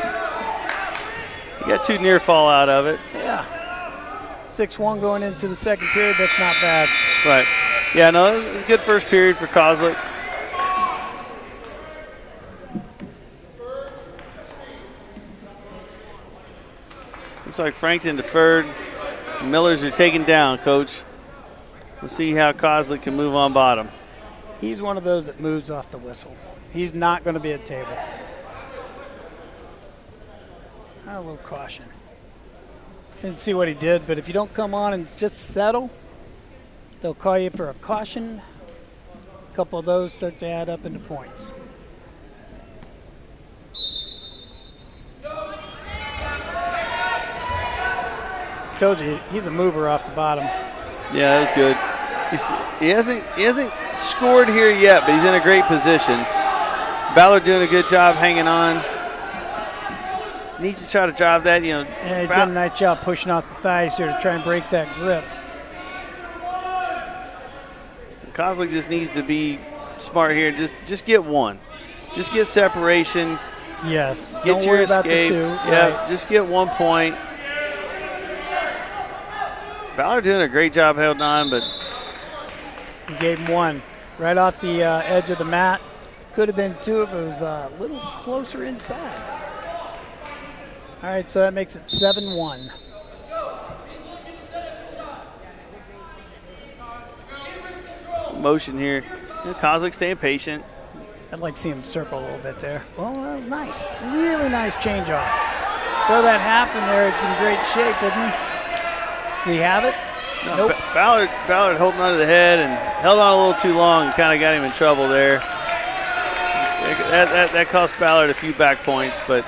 Speaker 9: You got 2 near fall out of it.
Speaker 10: Yeah. 6-1 going into the second period. That's not bad.
Speaker 9: Right. Yeah, no, it was a good first period for Kozlik. Looks like Frankton deferred. The Millers are taken down, Coach. Let's see how Kozlik can move on bottom.
Speaker 10: He's one of those that moves off the whistle. He's not going to be at table. A little caution. Didn't see what he did, but if you don't come on and just settle, they'll call you for a caution. A couple of those start to add up into points. Told you, he's a mover off the bottom.
Speaker 9: Yeah, that was good. He hasn't scored here yet, but he's in a great position. Ballard doing a good job hanging on. Needs to try to drive that, you know.
Speaker 10: Yeah, he did a nice job pushing off the thighs here to try and break that grip.
Speaker 9: Kozlik just needs to be smart here. Just get one. Just get separation.
Speaker 10: Yes.
Speaker 9: Get
Speaker 10: Don't
Speaker 9: your
Speaker 10: worry about
Speaker 9: escape.
Speaker 10: the 2.
Speaker 9: Yeah,
Speaker 10: Right.
Speaker 9: just get 1 point. Ballard doing a great job held on, but
Speaker 10: he gave him 1 right off the edge of the mat. Could have been 2 if it was a little closer inside. All right, so that makes it 7-1.
Speaker 9: motion here. You know, Kozlik staying patient.
Speaker 10: I'd like to see him circle a little bit there. Well, that was nice. Really nice change off. Throw that half in there. It's in great shape, isn't he? Does he have it?
Speaker 9: No,
Speaker 10: Nope.
Speaker 9: Ballard holding onto the head and held on a little too long and kind of got him in trouble there. That cost Ballard a few back points, but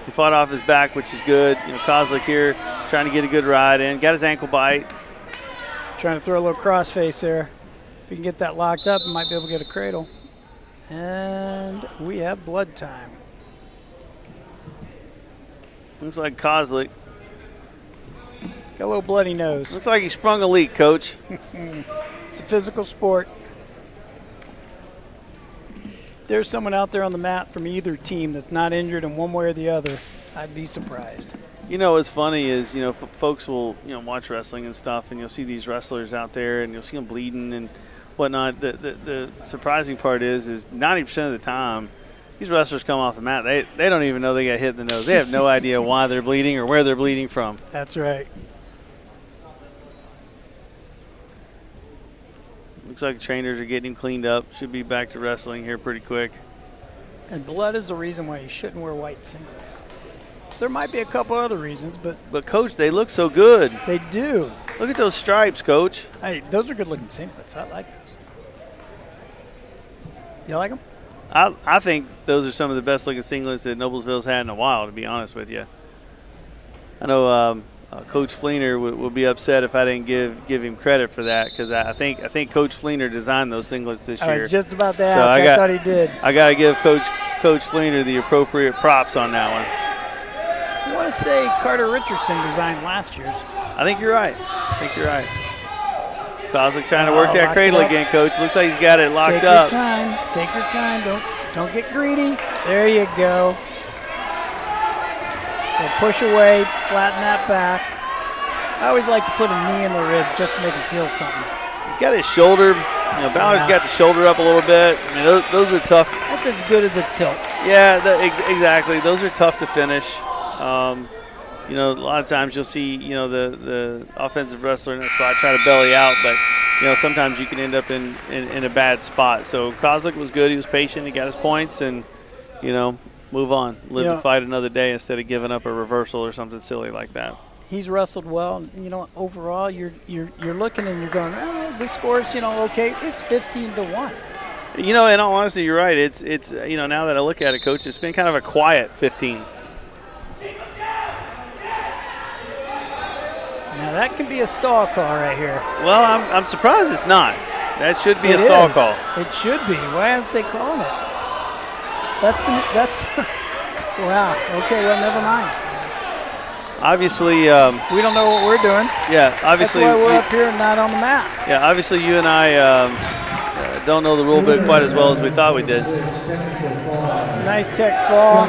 Speaker 9: he fought off his back, which is good. Kozlik here trying to get a good ride in, got his ankle bite.
Speaker 10: Trying to throw a little crossface there. If you can get that locked up, you might be able to get a cradle. And we have blood time.
Speaker 9: Looks like Kozlik.
Speaker 10: Got a little bloody nose.
Speaker 9: Looks like he sprung a leak, Coach.
Speaker 10: It's a physical sport. There's someone out there on the mat from either team that's not injured in one way or the other, I'd be surprised.
Speaker 9: What's funny is, folks will, watch wrestling and stuff, and you'll see these wrestlers out there, and you'll see them bleeding and whatnot. The surprising part is 90% of the time, these wrestlers come off the mat. They don't even know they got hit in the nose. They have no idea why they're bleeding or where they're bleeding from.
Speaker 10: That's right.
Speaker 9: Looks like the trainers are getting him cleaned up. Should be back to wrestling here pretty quick.
Speaker 10: And blood is the reason why you shouldn't wear white singlets. There might be a couple other reasons, but
Speaker 9: Coach, they look so good.
Speaker 10: They do.
Speaker 9: Look at those stripes, Coach.
Speaker 10: Hey, those are good-looking singlets. I like those. You like them?
Speaker 9: I think those are some of the best-looking singlets that Noblesville's had in a while, to be honest with you. I know Coach Fleener will be upset if I didn't give him credit for that, because I think Coach Fleener designed those singlets this year.
Speaker 10: I was just about to ask. I thought he did.
Speaker 9: I got to give Coach Fleener the appropriate props on that one.
Speaker 10: I want to say Carter Richardson designed last year's.
Speaker 9: I think you're right. Kozlik trying to work that cradle again, Coach. Looks like he's got it locked up.
Speaker 10: Take your time. Don't get greedy. There you go. Push away, flatten that back. I always like to put a knee in the ribs just to make him feel something.
Speaker 9: He's got his shoulder. Ballard's got the shoulder up a little bit. I mean, those are tough.
Speaker 10: That's as good as a tilt.
Speaker 9: Yeah, exactly. Those are tough to finish. A lot of times you'll see, the offensive wrestler in that spot try to belly out, but, sometimes you can end up in a bad spot. So Kozlik was good. He was patient. He got his points and, move on. Live to fight another day instead of giving up a reversal or something silly like that.
Speaker 10: He's wrestled well. And, overall, you're looking and you're going, this score's, okay, it's 15-1.
Speaker 9: In all honesty, you're right. It's now that I look at it, Coach, it's been kind of a quiet 15.
Speaker 10: Now that could be a stall call right here.
Speaker 9: Well, I'm surprised it's not. That should be a stall call.
Speaker 10: It should be. Why aren't they calling it? That's wow. Okay, well, never mind.
Speaker 9: Obviously,
Speaker 10: we don't know what we're doing.
Speaker 9: Yeah, obviously
Speaker 10: that's why we're up here and not on the map.
Speaker 9: Yeah, obviously you and I don't know the rule book quite as well as we thought we did.
Speaker 10: Nice tech fall.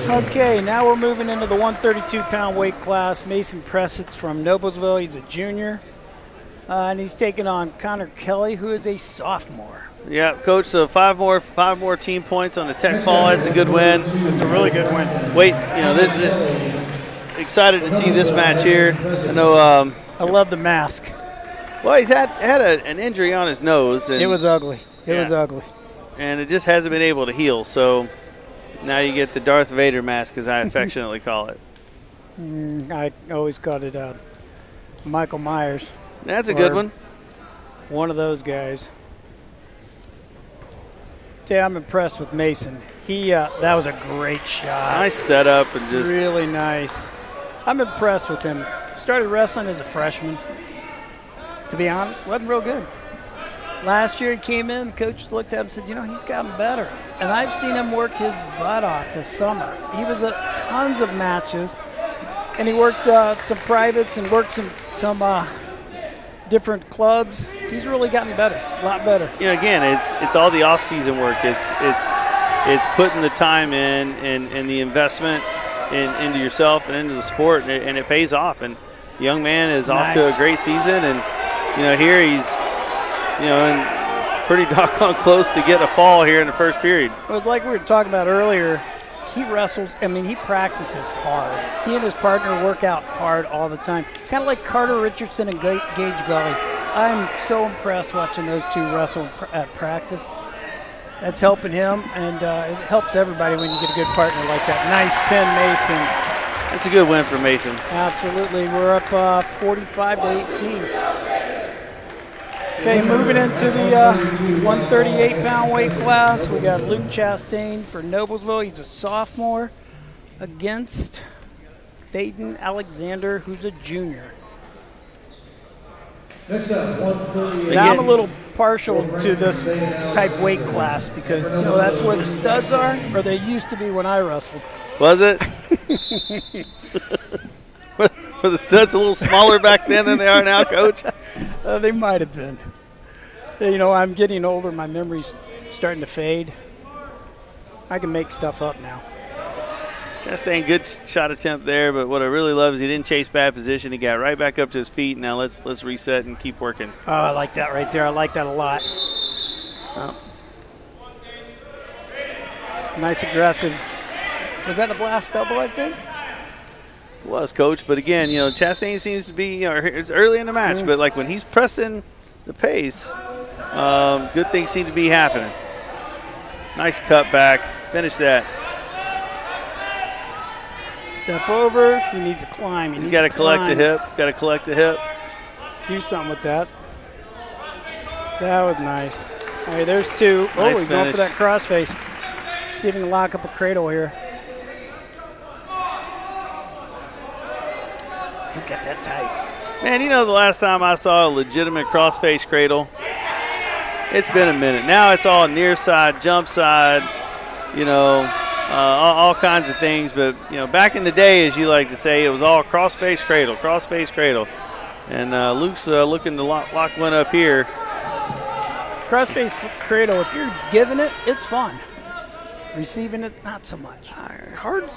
Speaker 10: Okay, now we're moving into the 132-pound weight class. Mason Pressett's from Noblesville. He's a junior, and he's taking on Connor Kelly, who is a sophomore.
Speaker 9: Yeah, Coach. So five more team points on the tech fall. That's a good win.
Speaker 10: It's a really good win.
Speaker 9: Wait, excited to see this match here. I know.
Speaker 10: I love the mask.
Speaker 9: Well, he's had an injury on his nose. And
Speaker 10: it was ugly. It was ugly.
Speaker 9: And it just hasn't been able to heal. So now you get the Darth Vader mask, as I affectionately call it.
Speaker 10: I always called it Michael Myers.
Speaker 9: That's a good one.
Speaker 10: One of those guys. I'm impressed with Mason. That was a great shot.
Speaker 9: Nice setup and just
Speaker 10: really nice. I'm impressed with him. Started wrestling as a freshman. To be honest, wasn't real good. Last year he came in, the coach looked at him and said, he's gotten better. And I've seen him work his butt off this summer. He was at tons of matches, and he worked some privates and worked some different clubs. He's really gotten better, a lot better.
Speaker 9: Again, it's all the off-season work. It's putting the time in and the investment into yourself and into the sport, and it pays off. And the young man is off to a great season, and here he's pretty doggone close to getting a fall here in the first period.
Speaker 10: It was like we were talking about earlier. He wrestles, he practices hard. He and his partner work out hard all the time. Kind of like Carter Richardson and Gage Gully. I'm so impressed watching those two wrestle at practice. That's helping him, and it helps everybody when you get a good partner like that. Nice pin, Mason.
Speaker 9: That's a good win for Mason.
Speaker 10: Absolutely. We're up 45-18. Okay, moving into the 138-pound weight class, we got Luke Chastain for Noblesville. He's a sophomore against Thaden Alexander, who's a junior.
Speaker 8: Next up, 138.
Speaker 10: Now I'm a little partial to this type weight class because that's where the studs are, or they used to be when I wrestled.
Speaker 9: Was it? Were the studs a little smaller back then than they are now, Coach?
Speaker 10: They might have been. I'm getting older. My memory's starting to fade. I can make stuff up now.
Speaker 9: Chastain, good shot attempt there, but what I really love is he didn't chase bad position. He got right back up to his feet. Now let's reset and keep working.
Speaker 10: Oh, I like that right there. I like that a lot.
Speaker 9: Oh.
Speaker 10: Nice aggressive. Was that a blast double, I think?
Speaker 9: It was, Coach, but again, Chastain seems to be, it's early in the match, but like when he's pressing the pace, good things seem to be happening. Nice cut back. Finish that.
Speaker 10: Step over. He needs to climb.
Speaker 9: He's got to collect the hip. Got to collect the hip.
Speaker 10: Do something with that. That was nice. All right, there's two.
Speaker 9: Nice
Speaker 10: He's going
Speaker 9: finish.
Speaker 10: for that crossface. See if he can lock up a cradle here. He's got that tight.
Speaker 9: Man, the last time I saw a legitimate crossface cradle, it's been a minute. Now it's all near side, jump side, all kinds of things. But, back in the day, as you like to say, it was all crossface cradle, crossface cradle. And Luke's looking to lock one up here.
Speaker 10: Crossface cradle, if you're giving it, it's fun. Receiving it, not so much.
Speaker 9: Hard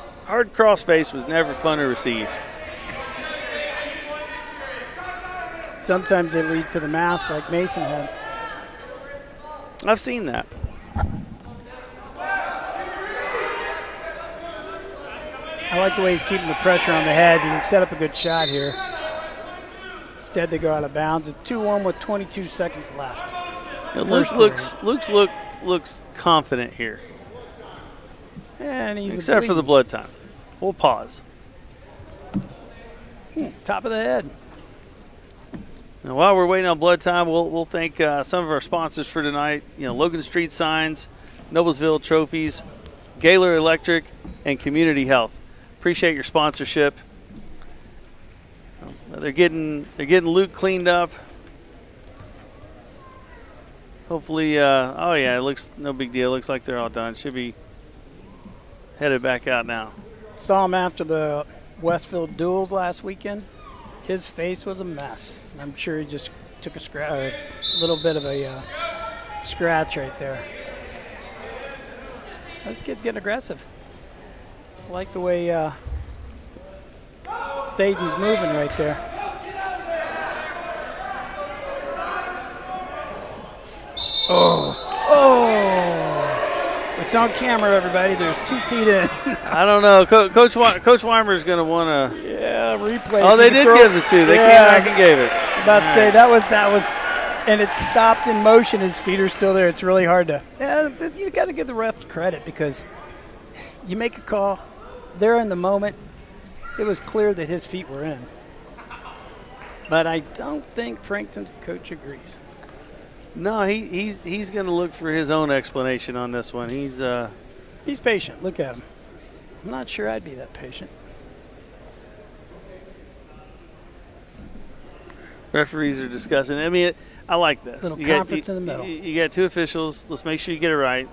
Speaker 9: crossface was never fun to receive.
Speaker 10: Sometimes they lead to the mask like Mason had.
Speaker 9: I've seen that.
Speaker 10: I like the way he's keeping the pressure on the head. You can set up a good shot here. Instead, they go out of bounds. It's 2-1 with 22 seconds left.
Speaker 9: Luke looks confident here.
Speaker 10: And he's
Speaker 9: except for the blood time. We'll pause.
Speaker 10: Top of the head.
Speaker 9: Now, while we're waiting on blood time, we'll thank some of our sponsors for tonight. Logan Street Signs, Noblesville Trophies, Gaylor Electric, and Community Health. Appreciate your sponsorship. They're getting Luke cleaned up. Hopefully, it looks no big deal. Looks like they're all done. Should be headed back out now.
Speaker 10: Saw him after the Westfield duels last weekend. His face was a mess. I'm sure he just took a little bit of a scratch right there. This kid's getting aggressive. I like the way Thaden's moving right there. It's on camera, everybody. There's 2 feet in.
Speaker 9: I don't know. Coach Weimer is going to want to.
Speaker 10: Yeah, replay.
Speaker 9: Oh, they did give the 2. They came back and gave it.
Speaker 10: About to say that was, and it stopped in motion. His feet are still there. It's really hard to. Yeah, you got to give the refs credit because you make a call. There in the moment, it was clear that his feet were in. But I don't think Frankton's coach agrees.
Speaker 9: No, he's going to look for his own explanation on this one. He's
Speaker 10: patient. Look at him. I'm not sure I'd be that patient.
Speaker 9: Referees are discussing. I mean, I like this.
Speaker 10: Little conference in the middle.
Speaker 9: You got 2 officials. Let's make sure you get it right.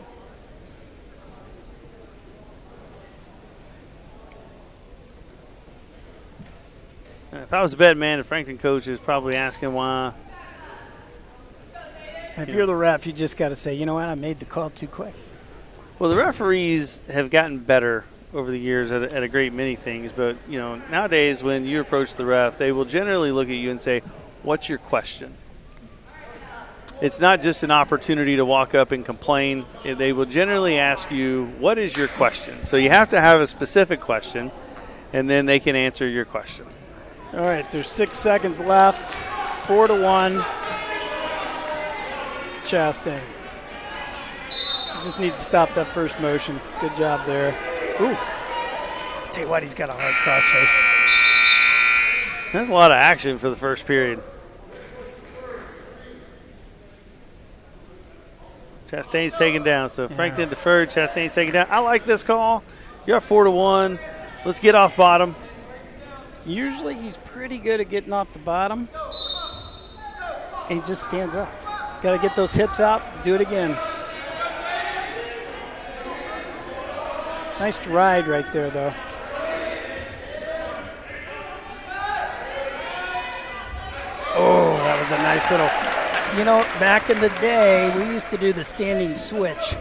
Speaker 9: And if I was a betting man, the Frankton coach is probably asking why.
Speaker 10: And if you're the ref, you just got to say, you know what, I made the call too quick.
Speaker 9: Well, the referees have gotten better over the years at a great many things, but nowadays when you approach the ref, they will generally look at you and say, "What's your question?" It's not just an opportunity to walk up and complain. They will generally ask you, "What is your question?" So you have to have a specific question, and then they can answer your question.
Speaker 10: All right, there's 6 seconds left. 4-1. Chastain. You just need to stop that first motion. Good job there. Ooh. tell you what, he's got a hard crossface.
Speaker 9: That's a lot of action for the first period. Chastain's taken down, so Frankton deferred. Chastain's taken down. I like this call. You're up 4-1. Let's get off bottom.
Speaker 10: Usually he's pretty good at getting off the bottom, and he just stands up. Got to get those hips out, do it again. Nice ride right there, though. Oh, that was a nice little, you know, back in the day, we used to do the standing switch.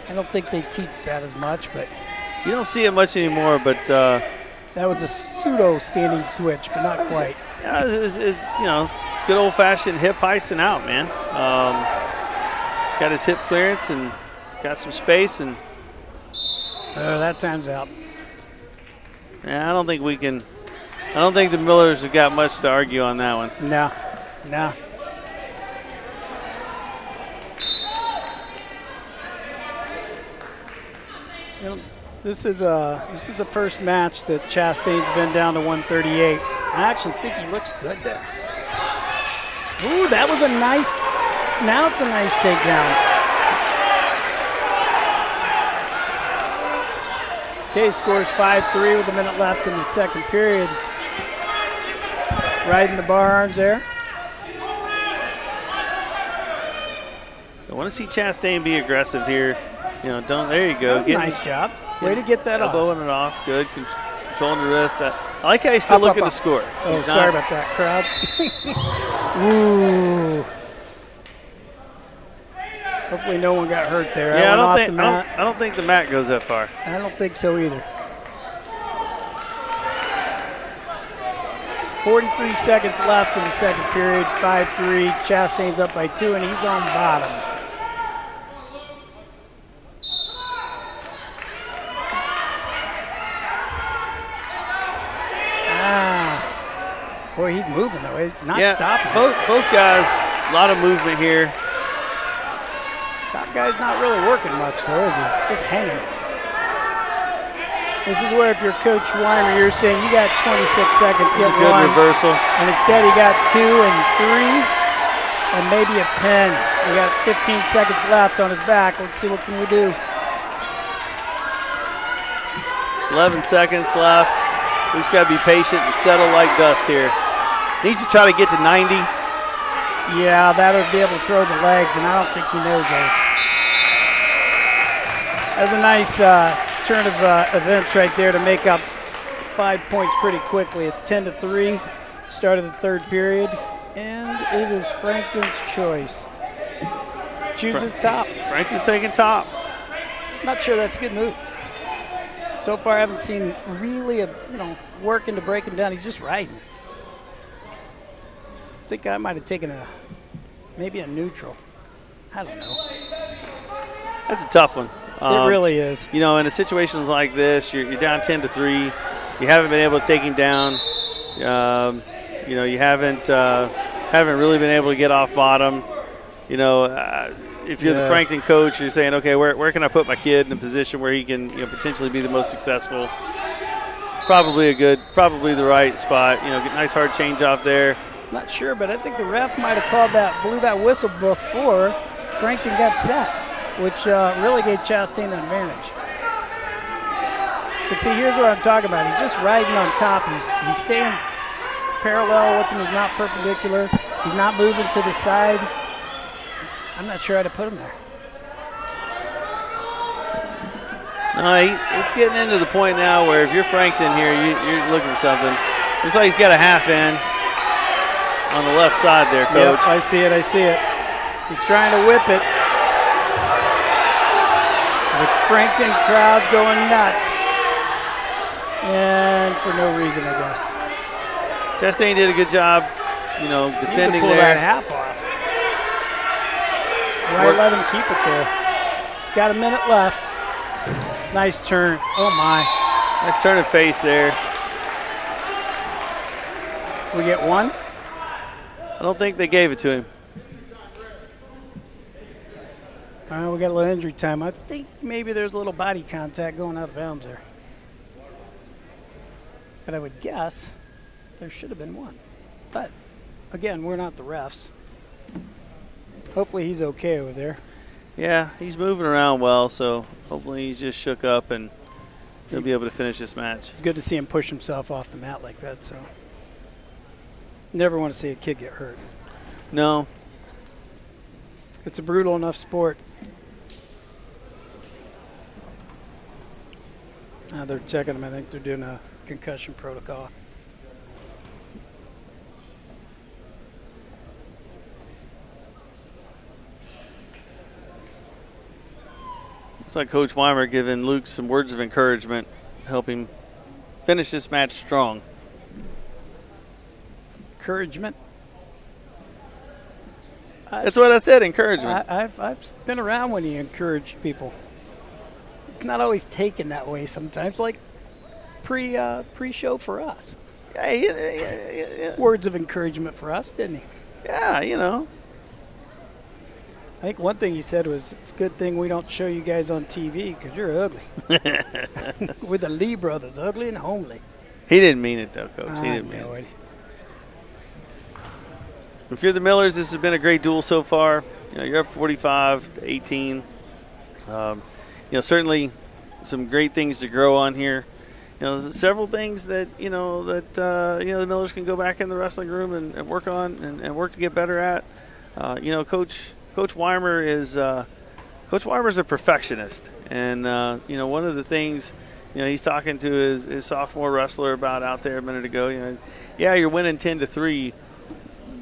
Speaker 10: I don't think they teach that as much, but.
Speaker 9: You don't see it much anymore, but.
Speaker 10: That was a pseudo standing switch, but not quite.
Speaker 9: Yeah, is you know, good old fashioned hip heisting out, man. Got his hip clearance and got some space, and.
Speaker 10: That time's out.
Speaker 9: Yeah, I don't think we can. I don't think the Millers have got much to argue on that one.
Speaker 10: No. You know, this is the first match that Chastain's been down to 138. I actually think he looks good there. Ooh, that was a nice. Now it's a nice takedown. Okay, scores 5-3 with a minute left in the second period. Riding the bar arms there.
Speaker 9: I want to see Chastain be aggressive here. You know, don't. There you go.
Speaker 10: Nice job. Way to get that off.
Speaker 9: Elbowing it off. Good. Controlling the wrist. I like how you still look at the score.
Speaker 10: Oh, sorry about that, crowd. Ooh. Hopefully no one got hurt there.
Speaker 9: Yeah, I don't think the mat goes that far.
Speaker 10: I don't think so either. 43 seconds left in the second period. 5-3. Chastain's up by 2, and he's on bottom. Boy, he's moving though. He's not stopping.
Speaker 9: Both guys, a lot of movement here.
Speaker 10: Top guy's not really working much though, is he? Just hanging. This is where if you're Coach Weimer, you're saying you got 26 seconds, get
Speaker 9: good
Speaker 10: one.
Speaker 9: Reversal.
Speaker 10: And instead he got 2 and 3 and maybe a pin. We got 15 seconds left on his back. Let's see what can we do.
Speaker 9: 11 seconds left. We just got to be patient and settle like dust here. Needs to try to get to 90.
Speaker 10: Yeah, that would be able to throw the legs, and I don't think he knows those. That was a nice turn of events right there to make up 5 points pretty quickly. It's 10-3, start of the third period, and it is Frankton's choice. Chooses top.
Speaker 9: Frankton's taking top.
Speaker 10: Not sure that's a good move. So far, I haven't seen really working to break him down. He's just riding. I think I might have taken maybe a neutral. I don't know.
Speaker 9: That's a tough one.
Speaker 10: It really is.
Speaker 9: You know, in situations like this, you're down 10-3. You haven't been able to take him down. You know, you haven't really been able to get off bottom. You know, if you're the Frankton coach, you're saying, okay, where can I put my kid in a position where he can potentially be the most successful? It's probably the right spot. You know, get a nice hard change off there.
Speaker 10: Not sure, but I think the ref might have blew that whistle before Frankton got set, which really gave Chastain an advantage. But see, here's what I'm talking about. He's just riding on top. He's staying parallel with him. He's not perpendicular. He's not moving to the side. I'm not sure how to put him there.
Speaker 9: No, it's getting into the point now where if you're Frankton here, you're looking for something. Looks like he's got a half in on the left side there, Coach.
Speaker 10: Yep, I see it. He's trying to whip it. The Frankton crowd's going nuts. And for no reason, I guess.
Speaker 9: Chastain did a good job, defending
Speaker 10: pull
Speaker 9: there.
Speaker 10: That half off. Right, let him keep it there. He's got a minute left. Nice turn. Oh, my.
Speaker 9: Nice turn of face there.
Speaker 10: We get one?
Speaker 9: I don't think they gave it to him.
Speaker 10: All right, we got a little injury time. I think maybe there's a little body contact going out of bounds there. But I would guess there should have been one. But, again, we're not the refs. Hopefully he's okay over there.
Speaker 9: Yeah, he's moving around well, so hopefully he's just shook up and he'll be able to finish this match.
Speaker 10: It's good to see him push himself off the mat like that, so. Never want to see a kid get hurt.
Speaker 9: No.
Speaker 10: It's a brutal enough sport. They're checking him. I think they're doing a concussion protocol.
Speaker 9: Looks like Coach Weimer giving Luke some words of encouragement, help him finish this match strong.
Speaker 10: Encouragement.
Speaker 9: That's what I said, encouragement.
Speaker 10: I've been around when you encourage people. It's not always taken that way sometimes, like pre-show for us.
Speaker 9: Yeah.
Speaker 10: Words of encouragement for us, didn't he?
Speaker 9: Yeah, you know.
Speaker 10: I think one thing he said was, it's a good thing we don't show you guys on TV because you're ugly. We're the Lee brothers, ugly and homely.
Speaker 9: He didn't mean it, though, Coach. He didn't mean it. If you're the Millers, this has been a great duel so far. You know, you're up 45-18. Certainly some great things to grow on here. You know, there's several things that the Millers can go back in the wrestling room and work on and work to get better at. Coach Weimer is a perfectionist, and one of the things he's talking to his sophomore wrestler about out there a minute ago. You're winning 10-3,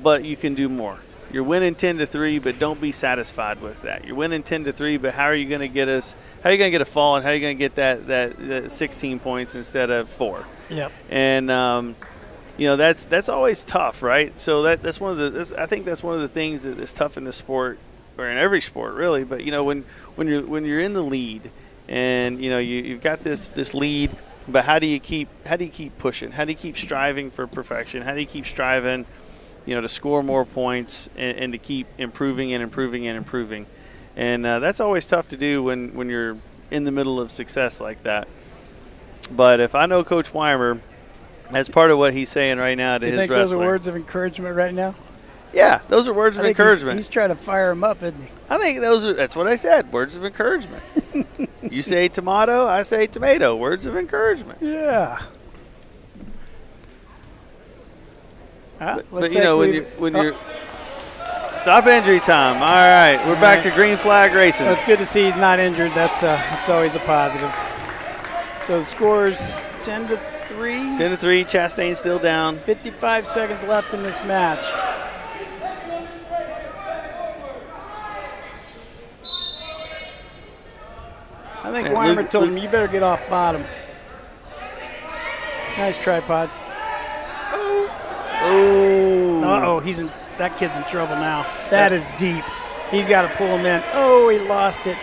Speaker 9: but you can do more. You're winning 10-3, but don't be satisfied with that. You're winning 10-3, but how are you going to get us? How are you going to get a fall, and how are you going to get that 16 points instead of 4? Yep. And that's always tough, right? So that's one of the. I think that's one of the things that is tough in this sport, or in every sport, really. But when you're in the lead, and you've got this lead, but how do you keep pushing? How do you keep striving for perfection? How do you keep striving? To score more points and to keep improving and improving and improving. And that's always tough to do when you're in the middle of success like that. But if I know Coach Weimer, that's part of what he's saying right now to his wrestler.
Speaker 10: You think those are words of encouragement right now?
Speaker 9: Yeah, those are words of encouragement.
Speaker 10: He's trying to fire him up, isn't he?
Speaker 9: I think that's what I said, words of encouragement. You say tomato, I say tomato, words of encouragement.
Speaker 10: Yeah.
Speaker 9: But when you're stop injury time. All right, we're back to green flag racing.
Speaker 10: Well, it's good to see he's not injured. That's always a positive. So the score's 10-3.
Speaker 9: 10-3. Chastain's still down.
Speaker 10: 55 seconds left in this match. I think Weimer told him, you better get off bottom. Nice tripod.
Speaker 9: Oh.
Speaker 10: Uh-oh, that kid's in trouble now. That is deep. He's got to pull him in. Oh, he lost it.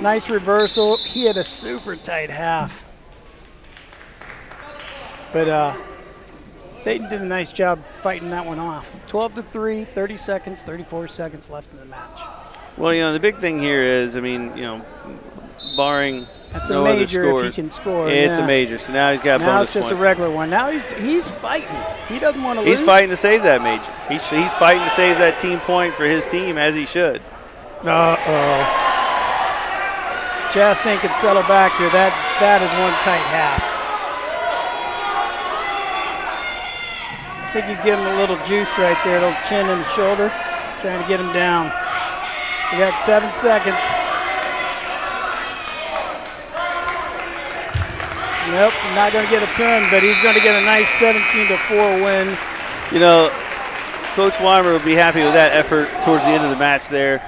Speaker 10: Nice reversal. He had a super tight half. But Dayton did a nice job fighting that one off. 12-3, 30 seconds, 34 seconds left in the match.
Speaker 9: Well, the big thing here is, barring
Speaker 10: that's
Speaker 9: no
Speaker 10: a major
Speaker 9: other scores,
Speaker 10: if he can score.
Speaker 9: It's a major. So now he's got bonus points.
Speaker 10: Now it's just a regular one. Now he's fighting. He doesn't want to lose.
Speaker 9: He's fighting to save that major. He's fighting to save that team point for his team, as he should.
Speaker 10: Uh-oh. Chastain can settle back here. That is one tight half. I think he's giving him a little juice right there, a little chin in the shoulder, trying to get him down. We got 7 seconds. Nope, not going to get a pin, but he's going to get a nice 17-4 win.
Speaker 9: Coach Weimer will be happy with that effort towards the end of the match there.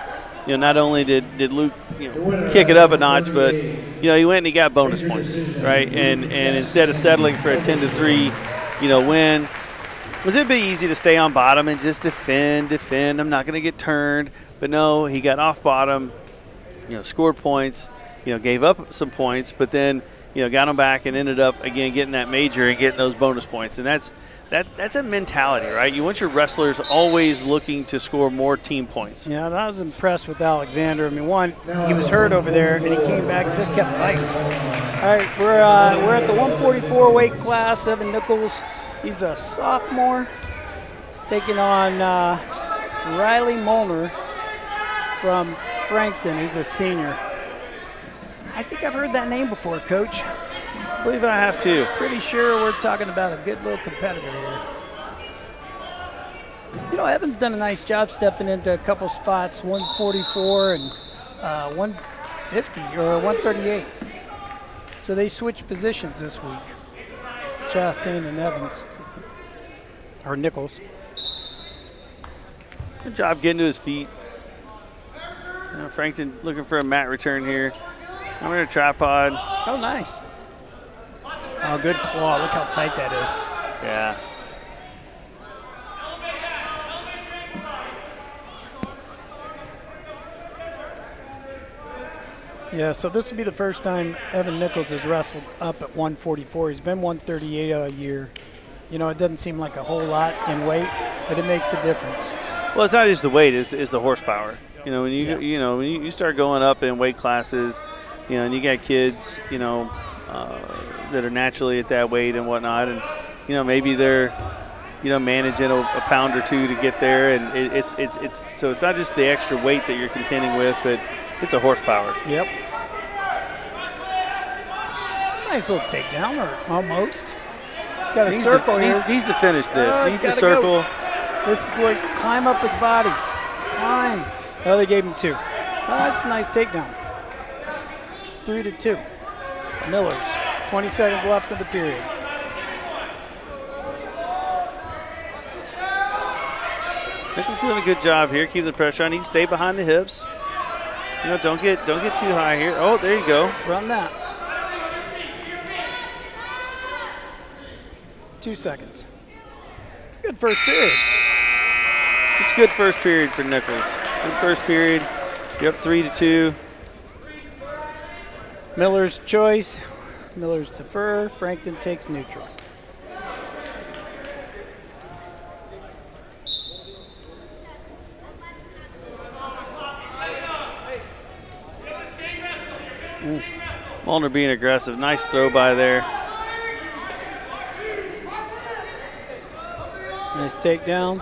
Speaker 9: Not only did Luke kick it up a notch, but he went and he got bonus points, right? And instead of settling for a 10-3 win, was it a bit easy to stay on bottom and just defend? I'm not going to get turned. But no, he got off bottom, scored points, gave up some points, but then got them back and ended up again getting that major and getting those bonus points. And that's a mentality, right? You want your wrestlers always looking to score more team points.
Speaker 10: Yeah, and I was impressed with Alexander. One, he was hurt over there, and he came back and just kept fighting. All right, we're at the 144 weight class. Evan Nichols, he's a sophomore, taking on Riley Molnar from Frankton, who's a senior. I think I've heard that name before, Coach.
Speaker 9: I believe I have too.
Speaker 10: Pretty sure we're talking about a good little competitor here. You know, Evan's done a nice job stepping into a couple spots, 144 and 150 or 138. So they switched positions this week, Chastain and Evans, or Nichols.
Speaker 9: Good job getting to his feet. Frankton looking for a mat return here. I'm in a tripod.
Speaker 10: Oh, nice. Oh, good claw. Look how tight that is.
Speaker 9: Yeah.
Speaker 10: Yeah, so this will be the first time Evan Nichols has wrestled up at 144. He's been 138 a year. You know, it doesn't seem like a whole lot in weight, but it makes a difference.
Speaker 9: Well, it's not just the weight; it's the horsepower. You know, when you start going up in weight classes, you know, and you got kids, you know, that are naturally at that weight and whatnot, and you know maybe they're, you know, managing a pound or two to get there, and it's so it's not just the extra weight that you're contending with, but it's a horsepower.
Speaker 10: Yep. Nice little takedown, or almost. He's got a circle here.
Speaker 9: Needs to finish this.
Speaker 10: Oh,
Speaker 9: needs to circle.
Speaker 10: Go. This is where you climb up with body. Climb. Oh, they gave him 2. Oh, that's a nice takedown. 3-2. Millers. 20 seconds left of the period.
Speaker 9: Nichols doing a good job here. Keep the pressure on. He stay behind the hips. You know, don't get too high here. Oh, there you go.
Speaker 10: Run that. 2 seconds. It's a good first period.
Speaker 9: It's a good first period for Nichols. Good first period. You're up 3-2.
Speaker 10: Miller's choice. Miller's defer. Frankton takes neutral.
Speaker 9: Molnar being aggressive. Nice throw by there.
Speaker 10: Nice takedown.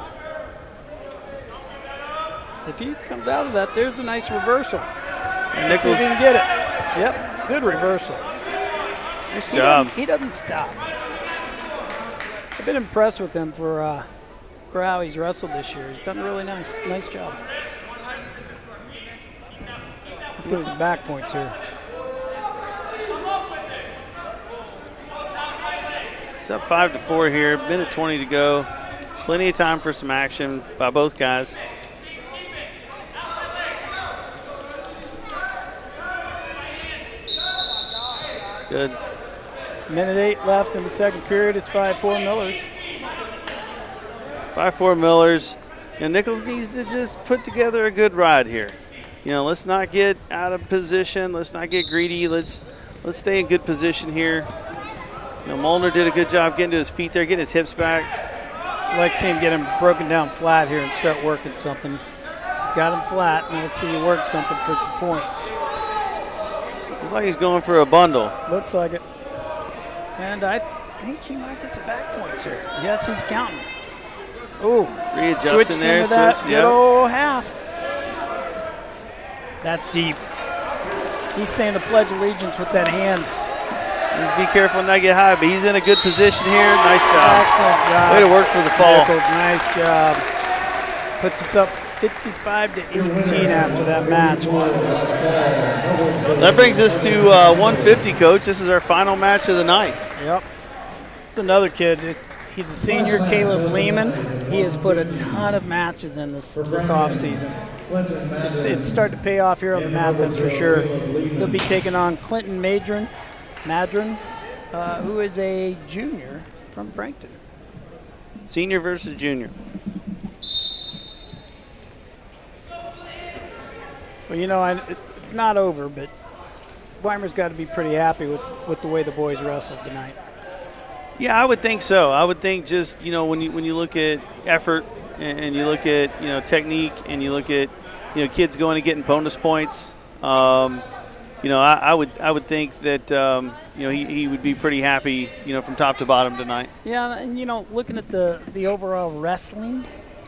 Speaker 10: If he comes out of that, there's a nice reversal.
Speaker 9: And
Speaker 10: Let's see if
Speaker 9: Nichols,
Speaker 10: he can get it. Yep, good reversal.
Speaker 9: nice job.
Speaker 10: He doesn't stop. I've been impressed with him for how he's wrestled this year. He's done really nice job. Let's get some back points here.
Speaker 9: It's up 5-4 here. Minute 20 to go. Plenty of time for some action by both guys. It's good.
Speaker 10: Minute 8 left in the second period. It's 5-4 Millers.
Speaker 9: 5-4 Millers. And Nichols needs to just put together a good ride here. You know, let's not get out of position. Let's not get greedy. Let's stay in good position here. You know, Molnar did a good job getting to his feet there, getting his hips back.
Speaker 10: I'd like to see him get him broken down flat here and start working something. He's got him flat. Now let's see you work something for some points.
Speaker 9: Looks like he's going for a bundle.
Speaker 10: Looks like it. And I think he might get some back points here. Yes, he's counting. Ooh.
Speaker 9: Readjusting there.
Speaker 10: Into that
Speaker 9: Switch,
Speaker 10: middle half. That's deep. He's saying the Pledge of Allegiance with that hand.
Speaker 9: Just be careful not to get high, but he's in a good position here. Nice job.
Speaker 10: Excellent job.
Speaker 9: Way to work for the fall.
Speaker 10: Nichols, nice job. Puts us up 55-18 after that match.
Speaker 9: That brings us to 150, Coach. This is our final match of the night.
Speaker 10: Yep. It's another kid. He's a senior, Caleb Lehman. He has put a ton of matches in this offseason. It's starting to pay off here on the mat, that's for sure. He'll be taking on Clinton Madron, who is a junior from Frankton.
Speaker 9: Senior versus junior.
Speaker 10: Well, you know, it's not over, but Weimer's got to be pretty happy with the way the boys wrestled tonight.
Speaker 9: Yeah, I would think so. I would think just, you know, when you look at effort and you look at, you know, technique and you look at, you know, kids going and getting bonus points, you know, I would think that you know he would be pretty happy, you know, from top to bottom tonight.
Speaker 10: Yeah, and you know, looking at the overall wrestling,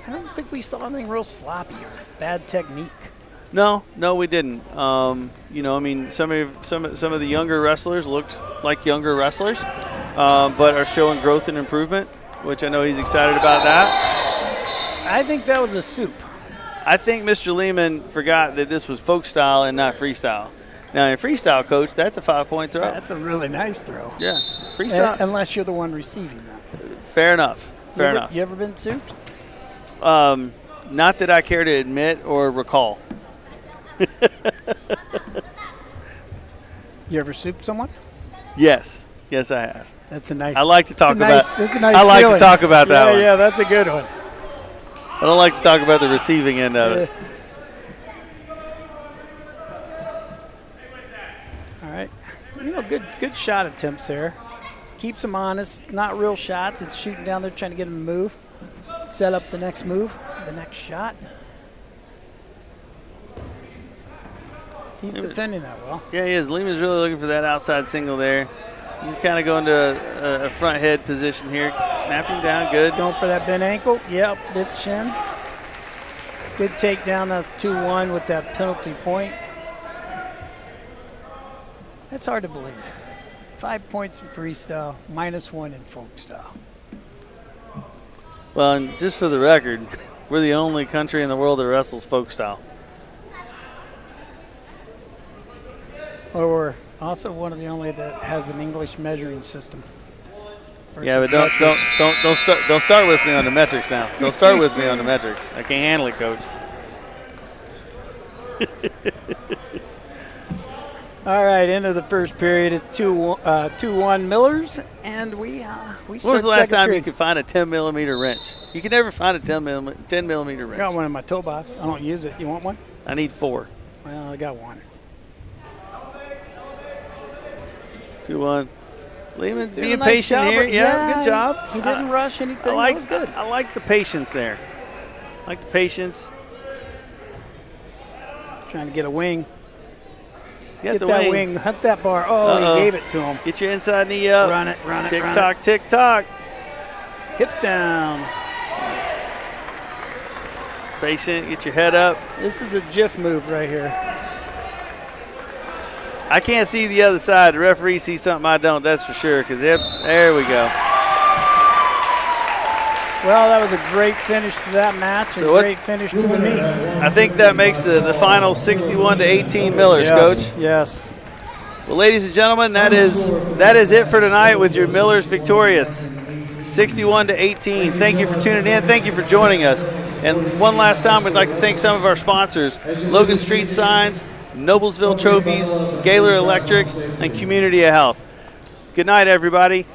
Speaker 10: I don't think we saw anything real sloppy or bad technique.
Speaker 9: No, we didn't. You know, I mean, some of the younger wrestlers looked like younger wrestlers, but are showing growth and improvement, which I know he's excited about that.
Speaker 10: I think that was a soup.
Speaker 9: I think Mr. Lehman forgot that this was folk style and not freestyle. Now, in freestyle, coach, that's a 5-point throw.
Speaker 10: That's a really nice throw.
Speaker 9: Yeah, freestyle.
Speaker 10: Unless you're the one receiving that.
Speaker 9: Fair enough. Fair enough.
Speaker 10: You ever been souped?
Speaker 9: Not that I care to admit or recall.
Speaker 10: You ever souped someone?
Speaker 9: Yes, I have.
Speaker 10: That's a nice.
Speaker 9: I like to talk about.
Speaker 10: That's a nice.
Speaker 9: I like
Speaker 10: feeling.
Speaker 9: to talk about that one.
Speaker 10: Yeah, that's a good one.
Speaker 9: I don't like to talk about the receiving end of it.
Speaker 10: All right, you know, good shot attempts there. Keeps them honest. Not real shots. It's shooting down there, trying to get them to move. Set up the next move, the next shot. He's defending that well.
Speaker 9: Yeah, he is. Lehman's really looking for that outside single there. He's kind of going to a front head position here. Snapping down, good.
Speaker 10: Going for that bent ankle. Yep, bit shin. Good takedown. That's 2-1 with that penalty point. That's hard to believe. 5 points in freestyle, -1 in folk style.
Speaker 9: Well, and just for the record, we're the only country in the world that wrestles folk style.
Speaker 10: Or we're also one of the only that has an English measuring system.
Speaker 9: Yeah, but don't start with me on the metrics now. Don't start with me on the metrics. I can't handle it, coach.
Speaker 10: All right, end of the first period. It's 2-1 Millers, and we start.
Speaker 9: When was the last time
Speaker 10: period.
Speaker 9: you could find a 10mm wrench? You can never find a 10mm wrench.
Speaker 10: I got one in my toe box. I don't use it. You want one?
Speaker 9: I need 4.
Speaker 10: Well, I got one.
Speaker 9: 2-1. Lehman
Speaker 10: Doing
Speaker 9: being
Speaker 10: a nice
Speaker 9: patient
Speaker 10: job.
Speaker 9: here. Yeah, good job.
Speaker 10: He didn't rush anything.
Speaker 9: That
Speaker 10: was good.
Speaker 9: I like the patience there. I like the patience.
Speaker 10: Trying to get a wing.
Speaker 9: Get
Speaker 10: that wing. Hunt that bar. Oh, he gave it to him.
Speaker 9: Get your inside knee up.
Speaker 10: Run it.
Speaker 9: Tick tock, tick tock.
Speaker 10: Hips down.
Speaker 9: Patient. Get your head up.
Speaker 10: This is a GIF move right here.
Speaker 9: I can't see the other side. The referee sees something I don't, that's for sure. There we go.
Speaker 10: Well, that was a great finish to that match, and a great finish to the meet.
Speaker 9: I think that makes the final 61-18 Millers,
Speaker 10: yes,
Speaker 9: Coach.
Speaker 10: Yes.
Speaker 9: Well, ladies and gentlemen, that is it for tonight with your Millers victorious. 61-18. Thank you for tuning in. Thank you for joining us. And one last time, we'd like to thank some of our sponsors, Logan Street Signs, Noblesville Trophies, Gaylor Electric, and Community of Health. Good night, everybody.